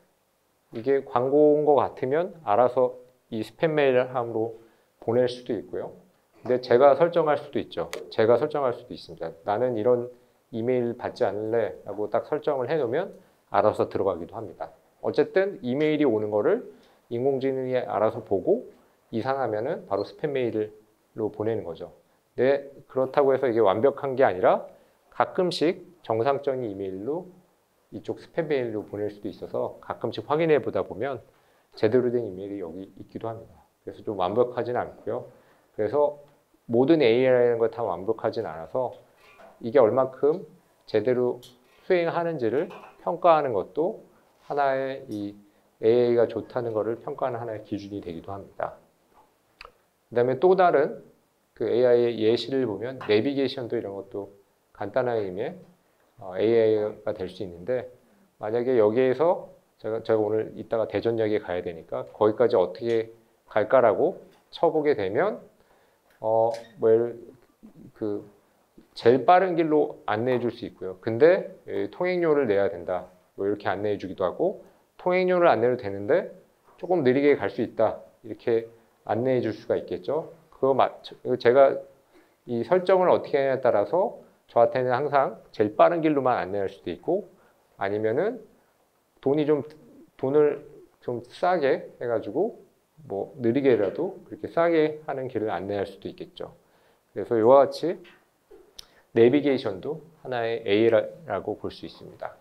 Speaker 2: 이게 광고인 것 같으면 알아서 이 스팸 메일함으로 보낼 수도 있고요. 근데 제가 설정할 수도 있죠. 제가 설정할 수도 있습니다. 나는 이런 이메일 받지 않을래 라고 딱 설정을 해 놓으면 알아서 들어가기도 합니다. 어쨌든 이메일이 오는 거를 인공지능이 알아서 보고 이상하면은 바로 스팸 메일로 보내는 거죠. 근데 그렇다고 해서 이게 완벽한 게 아니라 가끔씩 정상적인 이메일로 이쪽 스팸 메일로 보낼 수도 있어서 가끔씩 확인해 보다 보면 제대로 된 이메일이 여기 있기도 합니다. 그래서 좀 완벽하진 않고요. 그래서 모든 AI라는 거 다 완벽하진 않아서 이게 얼만큼 제대로 수행하는지를 평가하는 것도 하나의 이 AI가 좋다는 것을 평가하는 하나의 기준이 되기도 합니다. 그 다음에 또 다른 그 AI의 예시를 보면 내비게이션도 이런 것도 간단한 의미의 AI가 될 수 있는데 만약에 여기에서 제가 오늘 이따가 대전역에 가야 되니까 거기까지 어떻게 갈까라고 쳐보게 되면 제일 빠른 길로 안내해 줄 수 있고요. 근데 통행료를 내야 된다. 뭐 이렇게 안내해 주기도 하고 통행료를 안 내도 되는데 조금 느리게 갈 수 있다. 이렇게 안내해 줄 수가 있겠죠. 제가 이 설정을 어떻게 하냐에 따라서 저한테는 항상 제일 빠른 길로만 안내할 수도 있고 아니면은 돈을 좀 싸게 해가지고 뭐 느리게라도 그렇게 싸게 하는 길을 안내할 수도 있겠죠. 그래서 이와 같이 내비게이션도 하나의 A라고 볼 수 있습니다.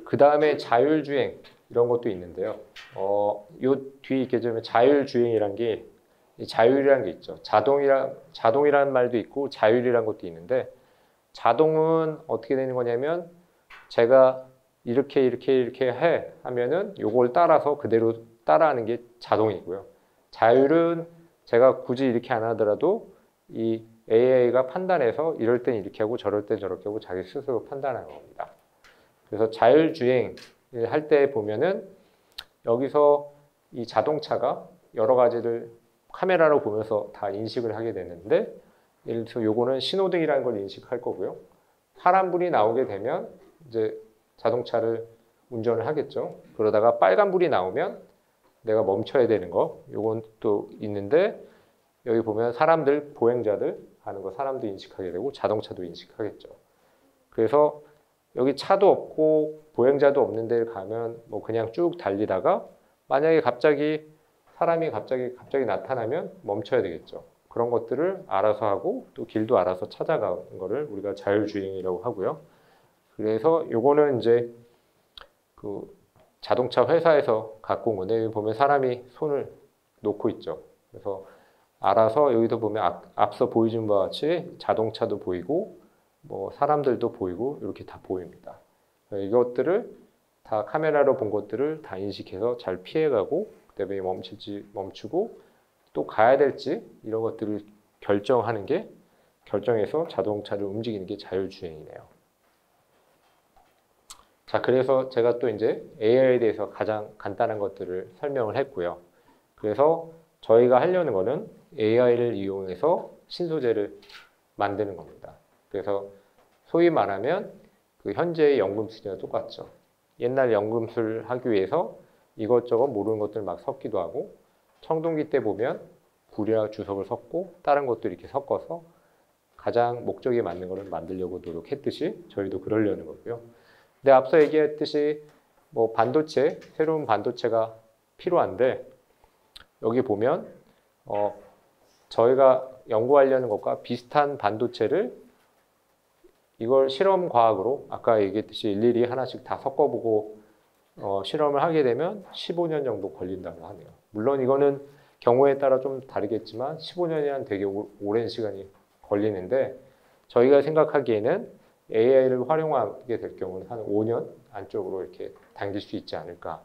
Speaker 2: 그 다음에 자율주행 이런 것도 있는데요. 요 뒤에 있게 되면 자율주행이란 게 자율이라는 게 있죠. 자동이라는 말도 있고 자율이라는 것도 있는데 자동은 어떻게 되는 거냐면 제가 이렇게 해 하면은 요걸 따라서 그대로 따라하는 게 자동이고요. 자율은 제가 굳이 이렇게 안 하더라도 이 AI가 판단해서 이럴 땐 이렇게 하고 저럴 땐 저렇게 하고 자기 스스로 판단하는 겁니다. 그래서 자율주행 할 때 보면은 여기서 이 자동차가 여러 가지를 카메라로 보면서 다 인식을 하게 되는데 예를 들어서 요거는 신호등이라는 걸 인식할 거고요. 파란불이 나오게 되면 이제 자동차를 운전을 하겠죠. 그러다가 빨간불이 나오면 내가 멈춰야 되는 거, 요건 또 있는데 여기 보면 사람들, 보행자들 하는 거 사람도 인식하게 되고 자동차도 인식하겠죠. 그래서 여기 차도 없고 보행자도 없는 데를 가면 뭐 그냥 쭉 달리다가 만약에 갑자기 사람이 갑자기 나타나면 멈춰야 되겠죠. 그런 것들을 알아서 하고 또 길도 알아서 찾아가는 거를 우리가 자율주행이라고 하고요. 그래서 요거는 이제 그 자동차 회사에서 갖고 온 건데 여기 보면 사람이 손을 놓고 있죠. 그래서 알아서 여기도 보면 앞서 보여준 바와 같이 자동차도 보이고 뭐 사람들도 보이고 이렇게 다 보입니다. 이것들을 다 카메라로 본 것들을 다 인식해서 잘 피해가고 그다음에 멈출지 멈추고 또 가야 될지 이런 것들을 결정해서 자동차를 움직이는 게 자율주행이네요. 자, 그래서 제가 또 이제 AI에 대해서 가장 간단한 것들을 설명을 했고요. 그래서 저희가 하려는 거는 AI를 이용해서 신소재를 만드는 겁니다. 그래서 소위 말하면 그 현재의 연금술이랑 똑같죠. 옛날 연금술 하기 위해서 이것저것 모르는 것들 막 섞기도 하고 청동기 때 보면 불이랑 주석을 섞고 다른 것도 이렇게 섞어서 가장 목적에 맞는 것을 만들려고 노력했듯이 저희도 그러려는 거고요. 근데 앞서 얘기했듯이 뭐 반도체, 새로운 반도체가 필요한데 여기 보면 저희가 연구하려는 것과 비슷한 반도체를 이걸 실험 과학으로 아까 얘기했듯이 일일이 하나씩 다 섞어보고 실험을 하게 되면 15년 정도 걸린다고 하네요. 물론 이거는 경우에 따라 좀 다르겠지만 15년이란 되게 오랜 시간이 걸리는데 저희가 생각하기에는 AI를 활용하게 될 경우는 한 5년 안쪽으로 이렇게 당길 수 있지 않을까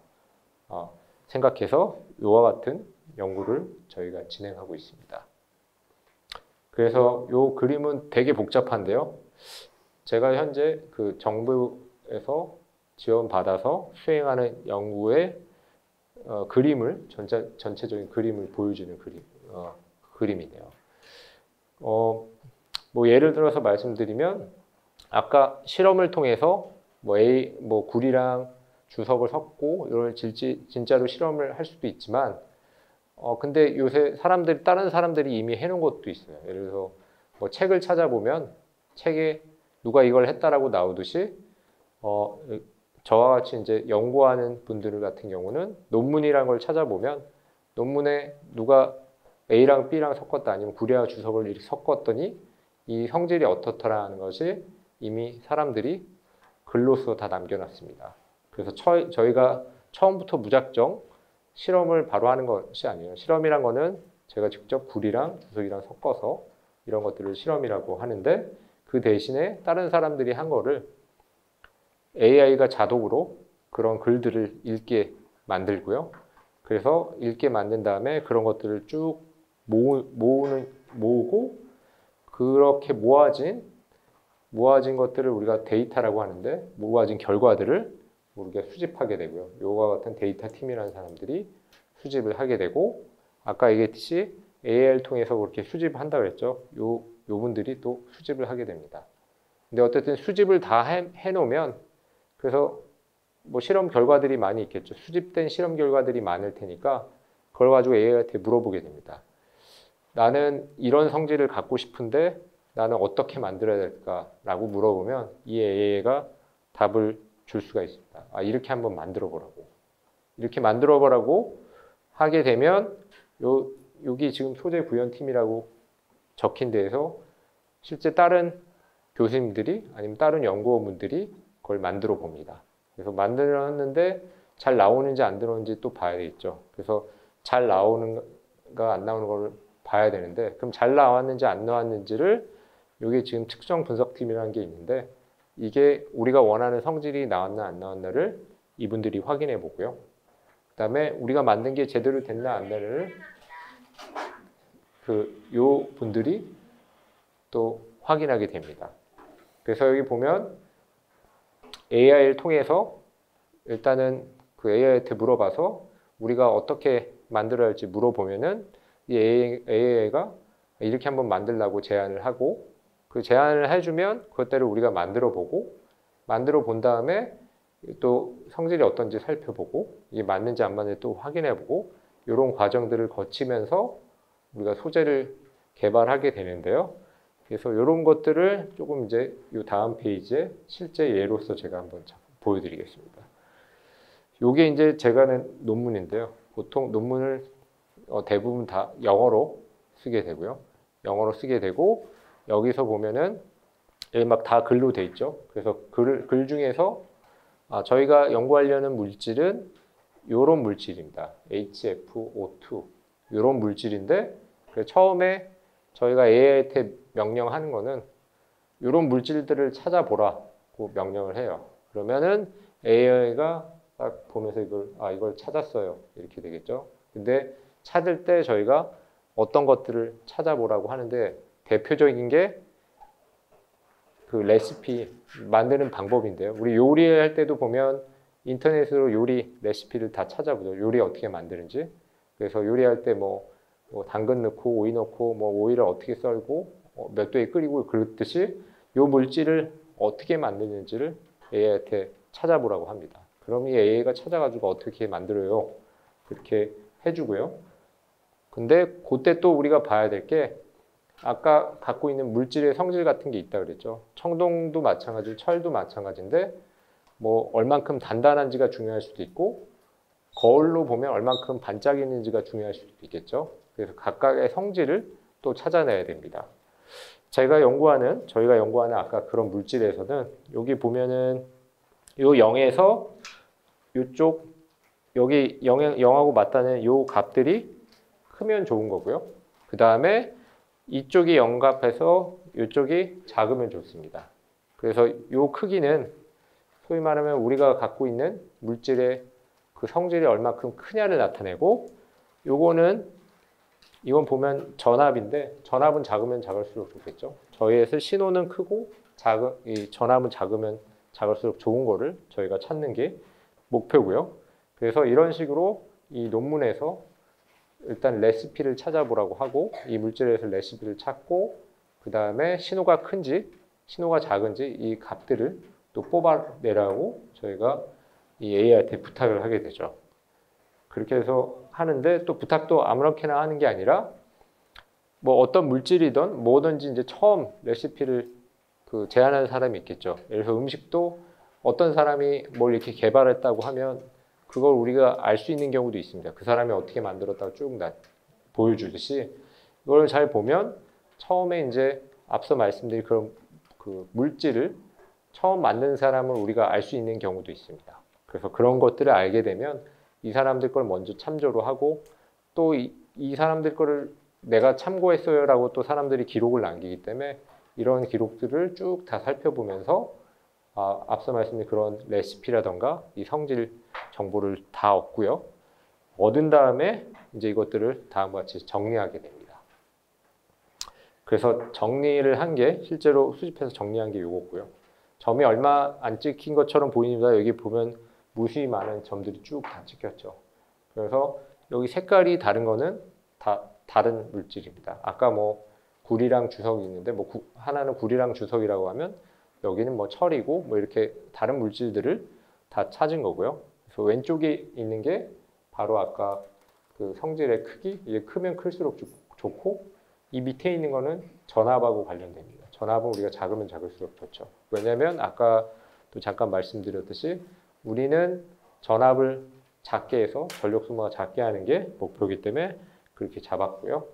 Speaker 2: 생각해서 이와 같은 연구를 저희가 진행하고 있습니다. 그래서 이 그림은 되게 복잡한데요. 제가 현재 그 정부에서 지원받아서 수행하는 연구의 그림을 전체적인 그림을 보여주는 그림이네요. 뭐 예를 들어서 말씀드리면 아까 실험을 통해서 뭐 굴이랑 주석을 섞고 이걸 진짜로 실험을 할 수도 있지만 근데 요새 다른 사람들이 이미 해놓은 것도 있어요. 예를 들어서 뭐 책을 찾아보면 책에 누가 이걸 했다라고 나오듯이 저와 같이 이제 연구하는 분들 같은 경우는 논문이란 걸 찾아보면 논문에 누가 A랑 B랑 섞었다 아니면 구리와 주석을 이렇게 섞었더니 이 성질이 어떻더라는 것이 이미 사람들이 글로써 다 남겨놨습니다. 그래서 저희가 처음부터 무작정 실험을 바로 하는 것이 아니에요. 실험이란 거는 제가 직접 구리랑 주석이랑 섞어서 이런 것들을 실험이라고 하는데 그 대신에 다른 사람들이 한 거를 AI가 자동으로 그런 글들을 읽게 만들고요. 그래서 읽게 만든 다음에 그런 것들을 쭉 모으고 그렇게 모아진 것들을 우리가 데이터라고 하는데 모아진 결과들을 우리가 수집하게 되고요. 이와 같은 데이터 팀이라는 사람들이 수집을 하게 되고 아까 얘기했듯이 AI를 통해서 그렇게 수집한다고 했죠. 요 분들이 또 수집을 하게 됩니다. 근데 어쨌든 수집을 다 해놓으면 그래서 뭐 실험 결과들이 많이 있겠죠. 수집된 실험 결과들이 많을 테니까 그걸 가지고 AI한테 물어보게 됩니다. 나는 이런 성질을 갖고 싶은데 나는 어떻게 만들어야 될까라고 물어보면 이 AI가 답을 줄 수가 있습니다. 이렇게 한번 만들어 보라고. 이렇게 만들어 보라고 하게 되면 여기 지금 소재 구현팀이라고 적힌 데에서 실제 다른 교수님들이 아니면 다른 연구원분들이 그걸 만들어 봅니다. 그래서 만들었는데 잘 나오는지 안 나오는지 또 봐야 되겠죠. 그래서 잘 나오는가 안 나오는 걸 봐야 되는데 그럼 잘 나왔는지 안 나왔는지를 여기 지금 특정 분석팀이라는 게 있는데 이게 우리가 원하는 성질이 나왔나 안 나왔나를 이분들이 확인해 보고요. 그 다음에 우리가 만든 게 제대로 됐나 안 됐나를 요 분들이 또 확인하게 됩니다. 그래서 여기 보면 AI를 통해서 일단은 그 AI한테 물어봐서 우리가 어떻게 만들어야 할지 물어보면은 이 AI가 이렇게 한번 만들라고 제안을 하고 그 제안을 해주면 그것대로 우리가 만들어 보고 만들어 본 다음에 또 성질이 어떤지 살펴보고 이게 맞는지 안 맞는지 또 확인해보고 이런 과정들을 거치면서 우리가 소재를 개발하게 되는데요. 그래서 이런 것들을 조금 이제 이 다음 페이지에 실제 예로서 제가 한번 보여드리겠습니다. 이게 이제 제가 낸 논문인데요. 보통 논문을 대부분 다 영어로 쓰게 되고요. 영어로 쓰게 되고 여기서 보면은 여기 막 다 글로 돼 있죠. 그래서 글 중에서 저희가 연구하려는 물질은 이런 물질입니다. HFO2 이런 물질인데 처음에 저희가 AI한테 명령하는 거는 이런 물질들을 찾아보라고 명령을 해요. 그러면은 AI가 딱 보면서 이걸 찾았어요. 이렇게 되겠죠. 근데 찾을 때 저희가 어떤 것들을 찾아보라고 하는데 대표적인 게 그 레시피 만드는 방법인데요. 우리 요리할 때도 보면 인터넷으로 요리 레시피를 다 찾아보죠. 요리 어떻게 만드는지. 그래서 요리할 때 뭐 당근 넣고 오이 넣고 뭐 오이를 어떻게 썰고 몇 도에 끓이고 그렇듯이 요 물질을 어떻게 만드는지를 AI한테 찾아보라고 합니다. 그럼 이 AI가 찾아가지고 어떻게 만들어요? 그렇게 해주고요. 근데 그때 또 우리가 봐야 될 게 아까 갖고 있는 물질의 성질 같은 게 있다 그랬죠. 청동도 마찬가지고 철도 마찬가지인데 뭐 얼만큼 단단한지가 중요할 수도 있고 거울로 보면 얼만큼 반짝이는지가 중요할 수도 있겠죠. 그래서 각각의 성질을 또 찾아내야 됩니다. 저희가 연구하는 아까 그런 물질에서는 여기 보면은 요 0에서 요쪽 여기 0하고 맞닿는 요 값들이 크면 좋은 거고요. 그 다음에 이쪽이 0 값에서 이쪽이 작으면 좋습니다. 그래서 요 크기는 소위 말하면 우리가 갖고 있는 물질의 그 성질이 얼마큼 크냐를 나타내고 이건 보면 전압인데 전압은 작으면 작을수록 좋겠죠. 저희에서 신호는 크고 이 전압은 작으면 작을수록 좋은 거를 저희가 찾는 게 목표고요. 그래서 이런 식으로 이 논문에서 일단 레시피를 찾아보라고 하고 이 물질에서 레시피를 찾고 그 다음에 신호가 큰지 신호가 작은지 이 값들을 또 뽑아내라고 저희가 이 AI한테 부탁을 하게 되죠. 그렇게 해서 하는데 또 부탁도 아무렇게나 하는 게 아니라 뭐 어떤 물질이든 뭐든지 이제 처음 레시피를 제안하는 사람이 있겠죠. 예를 들어서 음식도 어떤 사람이 뭘 이렇게 개발했다고 하면 그걸 우리가 알 수 있는 경우도 있습니다. 그 사람이 어떻게 만들었다고 쭉 보여주듯이 이걸 잘 보면 처음에 이제 앞서 말씀드린 그런 그 물질을 처음 만든 사람을 우리가 알 수 있는 경우도 있습니다. 그래서 그런 것들을 알게 되면 이 사람들 걸 먼저 참조로 하고 또 이 사람들 거를 내가 참고했어요라고 또 사람들이 기록을 남기기 때문에 이런 기록들을 쭉 다 살펴보면서 앞서 말씀드린 그런 레시피라던가 이 성질 정보를 다 얻고요. 얻은 다음에 이제 이것들을 다음과 같이 정리하게 됩니다. 그래서 정리를 한 게 실제로 수집해서 정리한 게 이거고요. 점이 얼마 안 찍힌 것처럼 보입니다. 여기 보면 무수히 많은 점들이 쭉 다 찍혔죠. 그래서 여기 색깔이 다른 거는 다 다른 물질입니다. 아까 뭐 구리랑 주석이 있는데 뭐 하나는 구리랑 주석이라고 하면 여기는 뭐 철이고 뭐 이렇게 다른 물질들을 다 찾은 거고요. 그래서 왼쪽에 있는 게 바로 아까 그 성질의 크기, 이게 크면 클수록 좋고 이 밑에 있는 거는 전압하고 관련됩니다. 전압은 우리가 작으면 작을수록 좋죠. 왜냐하면 아까 또 잠깐 말씀드렸듯이 우리는 전압을 작게 해서 전력 소모가 작게 하는 게 목표이기 때문에 그렇게 잡았고요.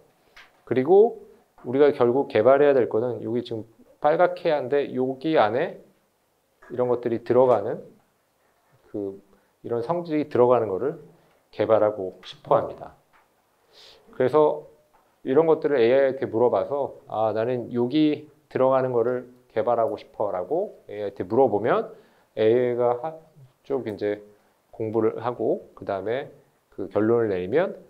Speaker 2: 그리고 우리가 결국 개발해야 될 거는 여기 지금 빨갛게 한데 여기 안에 이런 것들이 들어가는 이런 성질이 들어가는 거를 개발하고 싶어 합니다. 그래서 이런 것들을 AI한테 물어봐서 나는 여기 들어가는 거를 개발하고 싶어 라고 AI한테 물어보면 AI가 쭉 이제 공부를 하고 그 다음에 그 결론을 내리면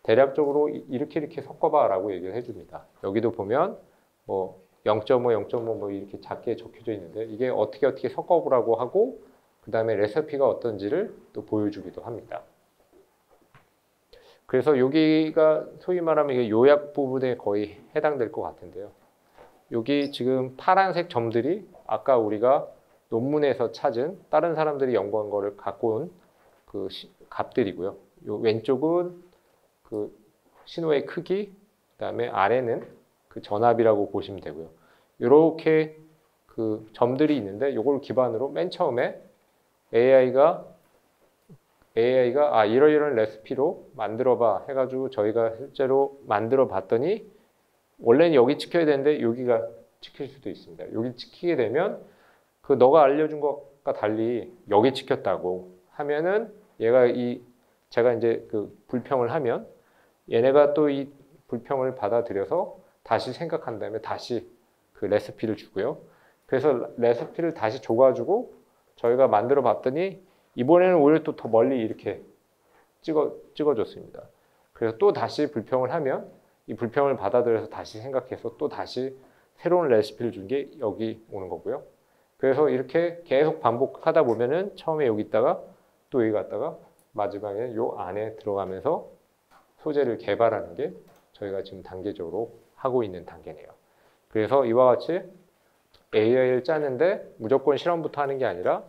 Speaker 2: 대략적으로 이렇게 섞어봐 라고 얘기를 해줍니다. 여기도 보면 뭐 0.5, 0.5 뭐 이렇게 작게 적혀져 있는데 이게 어떻게 섞어보라고 하고 그 다음에 레시피가 어떤지를 또 보여주기도 합니다. 그래서 여기가 소위 말하면 이게 요약 부분에 거의 해당될 것 같은데요. 여기 지금 파란색 점들이 아까 우리가 논문에서 찾은 다른 사람들이 연구한 거를 갖고 온 그 값들이고요. 요 왼쪽은 그 신호의 크기, 그다음에 아래는 그 전압이라고 보시면 되고요. 이렇게 그 점들이 있는데 이걸 기반으로 맨 처음에 AI가 이러이러한 레시피로 만들어봐 해가지고 저희가 실제로 만들어 봤더니 원래는 여기 찍혀야 되는데 여기가 찍힐 수도 있습니다. 여기 찍히게 되면 그 너가 알려준 것과 달리 여기 찍혔다고 하면은 제가 이제 그 불평을 하면 얘네가 또 이 불평을 받아들여서 다시 생각한 다음에 다시 그 레시피를 주고요. 그래서 레시피를 다시 줘가지고 저희가 만들어 봤더니 이번에는 오히려 또 더 멀리 이렇게 찍어줬습니다. 그래서 또 다시 불평을 하면 이 불평을 받아들여서 다시 생각해서 또 다시 새로운 레시피를 준 게 여기 오는 거고요. 그래서 이렇게 계속 반복하다 보면은 처음에 여기 있다가 또 여기 갔다가 마지막에 요 안에 들어가면서 소재를 개발하는 게 저희가 지금 단계적으로 하고 있는 단계네요. 그래서 이와 같이 AI를 짜는데 무조건 실험부터 하는 게 아니라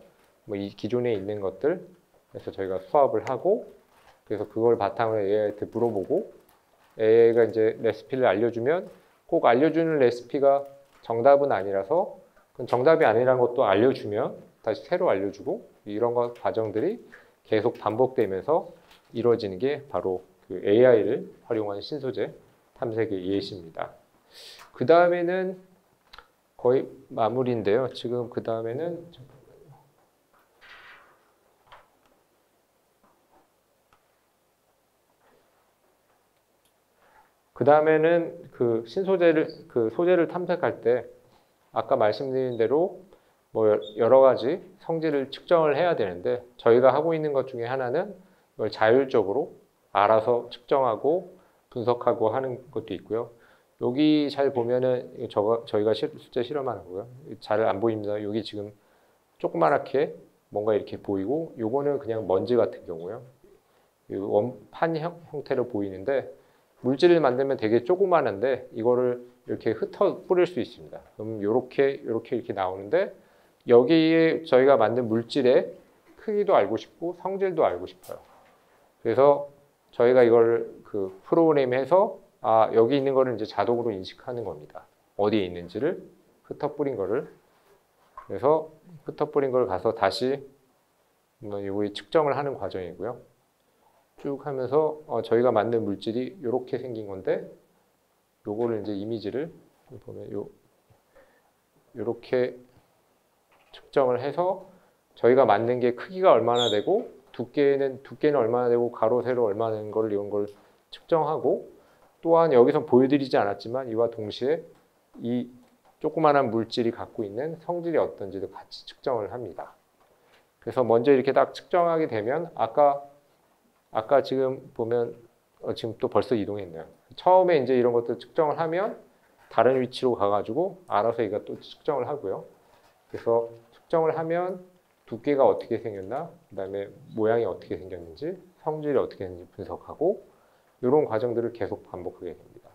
Speaker 2: 뭐 이 기존에 있는 것들 그래서 저희가 수합을 하고 그래서 그걸 바탕으로 AI한테 물어보고 AI가 이제 레시피를 알려주면 꼭 알려주는 레시피가 정답은 아니라서 정답이 아니라는 것도 알려주면 다시 새로 알려주고 이런 과정들이 계속 반복되면서 이루어지는 게 바로 그 AI를 활용한 신소재 탐색의 예시입니다. 그 다음에는 거의 마무리인데요. 지금 그 다음에는 그 소재를 탐색할 때 아까 말씀드린 대로 뭐 여러 가지 성질을 측정을 해야 되는데 저희가 하고 있는 것 중에 하나는 이걸 자율적으로 알아서 측정하고 분석하고 하는 것도 있고요. 여기 잘 보면은 저희가 실제 실험하는 거고요. 잘 안 보입니다. 여기 지금 조그맣게 뭔가 이렇게 보이고 요거는 그냥 먼지 같은 경우요. 원판 형태로 보이는데 물질을 만들면 되게 조그만한데 이거를 이렇게 흩어 뿌릴 수 있습니다. 그럼 이렇게 나오는데 여기에 저희가 만든 물질의 크기도 알고 싶고 성질도 알고 싶어요. 그래서 저희가 이걸 그 프로그램해서 여기 있는 거를 이제 자동으로 인식하는 겁니다. 어디에 있는지를 흩어 뿌린 거를. 그래서 흩어 뿌린 걸 가서 다시 여기 측정을 하는 과정이고요. 쭉 하면서 저희가 만든 물질이 이렇게 생긴 건데 요거를 이제 이미지를 보면 요렇게 측정을 해서 저희가 만든 게 크기가 얼마나 되고 두께는 얼마나 되고 가로 세로 얼마나 되는 걸 이런 걸 측정하고 또한 여기서 보여드리지 않았지만 이와 동시에 이 조그만한 물질이 갖고 있는 성질이 어떤지도 같이 측정을 합니다. 그래서 먼저 이렇게 딱 측정하게 되면 아까 지금 보면 지금 또 벌써 이동했네요. 처음에 이제 이런 것들 측정을 하면 다른 위치로 가가지고 알아서 얘가 또 측정을 하고요. 그래서 측정을 하면 두께가 어떻게 생겼나, 그 다음에 모양이 어떻게 생겼는지, 성질이 어떻게 했는지 분석하고 이런 과정들을 계속 반복하게 됩니다.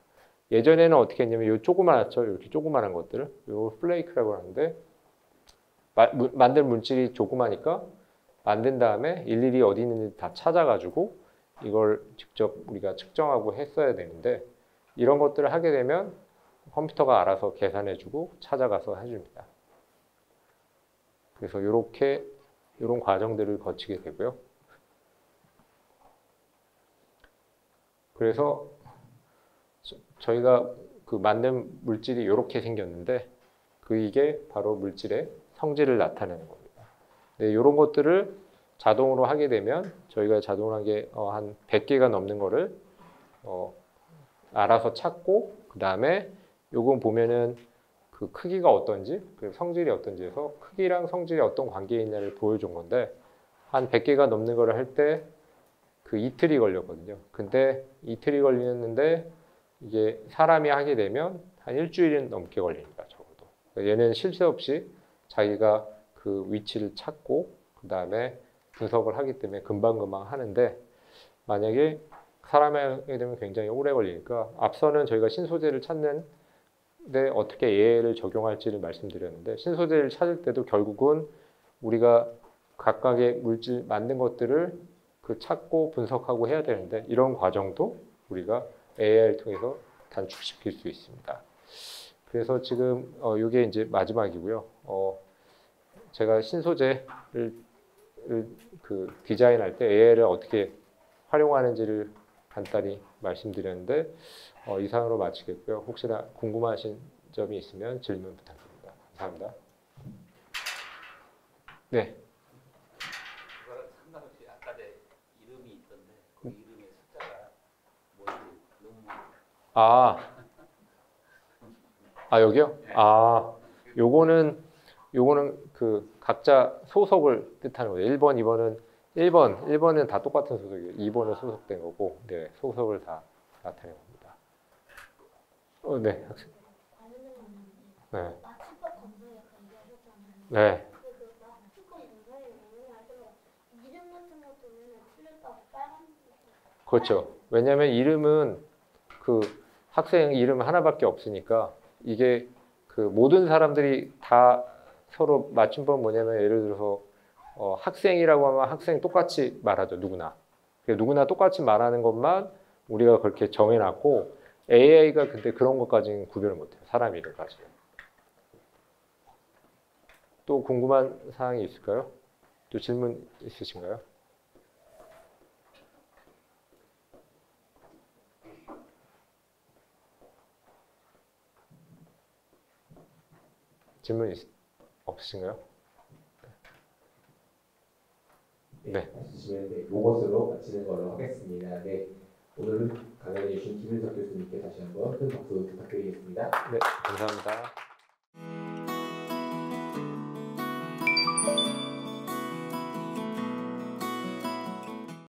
Speaker 2: 예전에는 어떻게 했냐면 요 조그만했죠. 이렇게 조그만한 것들을 요 플레이크라고 하는데 만든 물질이 조그마니까 만든 다음에 일일이 어디 있는지 다 찾아가지고 이걸 직접 우리가 측정하고 했어야 되는데 이런 것들을 하게 되면 컴퓨터가 알아서 계산해주고 찾아가서 해줍니다. 그래서 이런 과정들을 거치게 되고요. 그래서 저희가 그 만든 물질이 이렇게 생겼는데 이게 바로 물질의 성질을 나타내는 겁니다. 네, 이런 것들을 자동으로 하게 되면 저희가 자동으로 한 게 한 100개가 넘는 거를 알아서 찾고 그 다음에 요건 보면은 그 크기가 어떤지 그 성질이 어떤지 해서 크기랑 성질이 어떤 관계에 있냐를 보여준 건데 한 100개가 넘는 거를 할 때 그 이틀이 걸렸거든요. 근데 이틀이 걸리는데 이게 사람이 하게 되면 한 일주일은 넘게 걸립니다. 적어도. 얘는 실수 없이 자기가 그 위치를 찾고 그 다음에 분석을 하기 때문에 금방금방 하는데 만약에 사람이 하게 되면 굉장히 오래 걸리니까 앞서는 저희가 신소재를 찾는 어떻게 AI를 적용할지를 말씀드렸는데 신소재를 찾을 때도 결국은 우리가 각각의 물질 만든 것들을 그 찾고 분석하고 해야 되는데 이런 과정도 우리가 AI를 통해서 단축시킬 수 있습니다. 그래서 지금 이게 이제 마지막이고요. 제가 신소재를 그 디자인할 때 AI를 어떻게 활용하는지를 간단히 말씀드렸는데 이상으로 마치겠고요. 혹시나 궁금하신 점이 있으면 질문 부탁드립니다. 감사합니다. 네.
Speaker 3: 그거랑 상관없이 아까 내 이름이 있던데 그 이름의 숫자가 뭔지 너무
Speaker 2: 여기요? 요거는 그 각자 소속을 뜻하는 거예요. 1번, 2번은 1번은 다 똑같은 소속이에요. 2번은 소속된 거고, 네, 소속을 다 나타낸 겁니다. 네, 학생. 네.
Speaker 4: 맞춤법 검사에 얘기하셨잖아요.
Speaker 2: 네.
Speaker 4: 그 맞춤법 검사에 운영할 때마다 이름 같은 것도 맨날 틀렸다고 빨간.
Speaker 2: 그렇죠. 왜냐하면 이름은 그 학생 이름 하나밖에 없으니까 이게 그 모든 사람들이 다 서로 맞춤법 뭐냐면 예를 들어서 학생이라고 하면 학생 똑같이 말하죠. 누구나 똑같이 말하는 것만 우리가 그렇게 정해놨고 AI가 근데 그런 것까지는 구별을 못해요. 사람 이름까지. 또 궁금한 사항이 있을까요? 또 질문 있으신가요? 질문 없으신가요? 네.
Speaker 1: 없으시면 이것으로 마치는 걸로 하겠습니다. 네. 오늘 강연해 주신 김윤석 교수님께 다시 한번 큰 박수 부탁드리겠습니다.
Speaker 2: 네, 감사합니다.